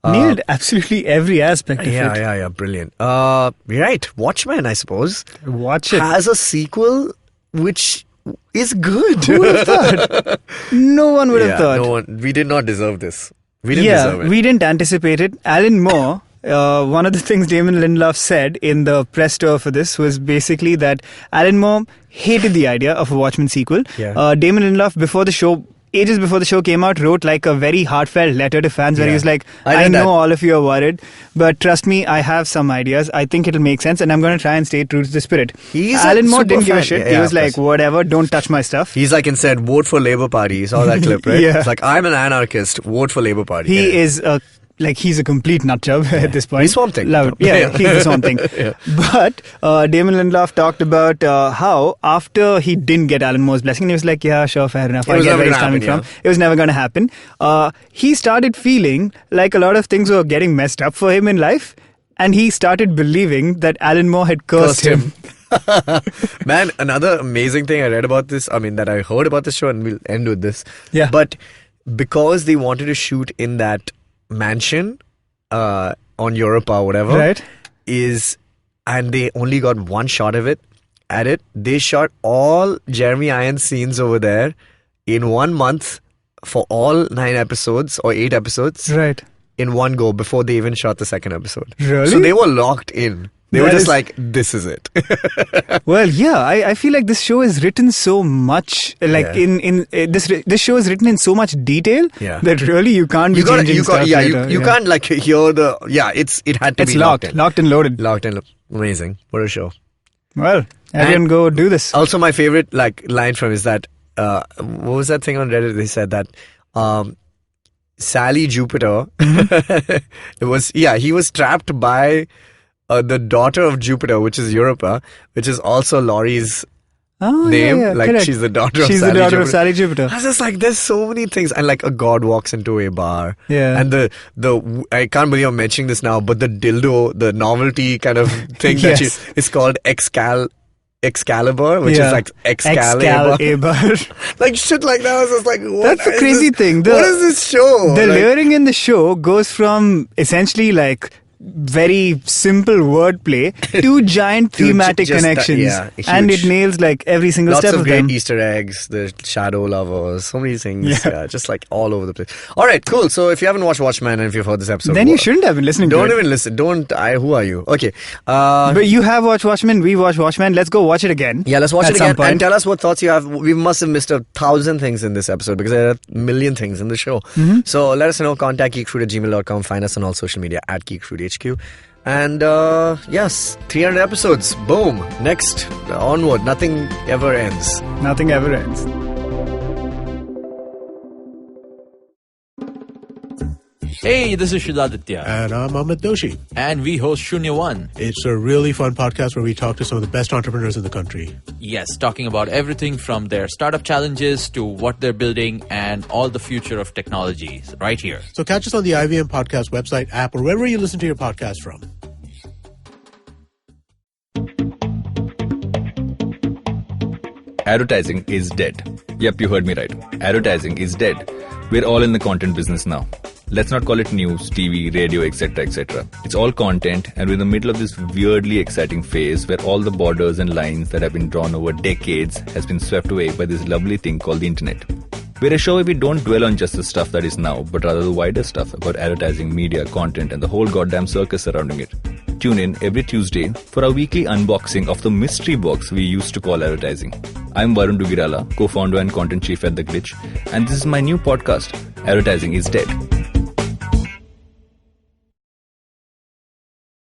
Nailed absolutely every aspect of it. Yeah, brilliant. Right, Watchmen, I suppose. Watch it. Has a sequel which is good. Who would have thought? No one would have thought. No one. We did not deserve this. We didn't deserve it. We didn't anticipate it. Alan Moore, one of the things Damon Lindelof said in the press tour for this was basically that Alan Moore hated the idea of a Watchmen sequel. Yeah. Damon Lindelof, ages before the show came out, wrote like a very heartfelt letter to fans where he was like, I know all of you are worried, but trust me, I have some ideas. I think it'll make sense, and I'm going to try and stay true to the spirit. Alan Moore didn't give a shit. He was like, whatever, don't touch my stuff. He's like, instead, vote for Labour Party. You saw that clip, right? Yeah. It's like, I'm an anarchist, vote for Labour Party. He's a complete nutjob at this point. He's Swamp Thing. He's the Swamp Thing. But Damon Lindelof talked about how after he didn't get Alan Moore's blessing, he was like, yeah, sure, fair enough. I get where he's coming from. It was never going to happen. He started feeling like a lot of things were getting messed up for him in life, and he started believing that Alan Moore had cursed him. Man, another amazing thing I read about this, that I heard about this show, and we'll end with this. Yeah. But because they wanted to shoot in that mansion on Europa or whatever, right, and they only got one shot of it. They shot all Jeremy Irons scenes over there in 1 month for all 9 episodes or 8 episodes, right, in one go before they even shot the second episode. Really? So they were locked in. They were just like, this is it. Well, yeah, I feel like this show is written so much, like this show is written in so much detail that really you can't be changing stuff. You can't like hear the, it had to it's be locked and loaded. Amazing. What a show. Well, everyone go do this. Also, my favorite line from is that, what was that thing on Reddit? They said that, Sally Jupiter, he was trapped by the daughter of Jupiter, which is Europa, which is also Laurie's name. Correct. She's the daughter of She's Sally the daughter Jupiter. of Sally Jupiter. I was just like, there's so many things. And like a god walks into a bar. Yeah. And the I can't believe I'm mentioning this now, but the dildo, the novelty kind of thing that Yes. is called Excalibur, which is like Excalibur. Like shit like that. I was just like, what That's a is crazy this? thing. What is this show? The Like- layering in the show goes from essentially like very simple wordplay to giant To thematic just that- connections, yeah, and it huge. nails like every single Lots step of of great them. Easter eggs, the shadow lovers, so many things. Yeah. Yeah, just like all over the place. All right, cool. So if you haven't watched Watchmen and if you've heard this episode, Then you shouldn't have been listening Don't to it. even listen. Who are you? Okay. But you have watched Watchmen. We watched Watchmen. Let's go watch it again. Yeah, let's watch at it some again point. and tell us what thoughts you have. We must have missed 1,000 things in this episode because there are a million things in the show. Mm-hmm. So let us know. Contact geekfruit@gmail.com. Find us on all social media @geekfruithq. And yes, 300 episodes. Boom. Next, onward. Nothing ever ends. Nothing ever ends. Hey, this is Shudaditya, And I'm Amit Doshi. and we host Shunya One. It's a really fun podcast where we talk to some of the best entrepreneurs in the country. Yes, talking about everything from their startup challenges to what they're building and all the future of technologies right here. So catch us on the IVM Podcast website, app, or wherever you listen to your podcast from. Advertising is dead. Yep, you heard me right. Advertising is dead. We're all in the content business now. Let's not call it news, TV, radio, etc., etc. It's all content, and we're in the middle of this weirdly exciting phase where all the borders and lines that have been drawn over decades has been swept away by this lovely thing called the internet. We're a show where we don't dwell on just the stuff that is now, but rather the wider stuff about advertising, media, content, and the whole goddamn circus surrounding it. Tune in every Tuesday for our weekly unboxing of the mystery box we used to call advertising. I'm Varun Dugirala, co-founder and content chief at The Glitch, and this is my new podcast, Advertising is Dead.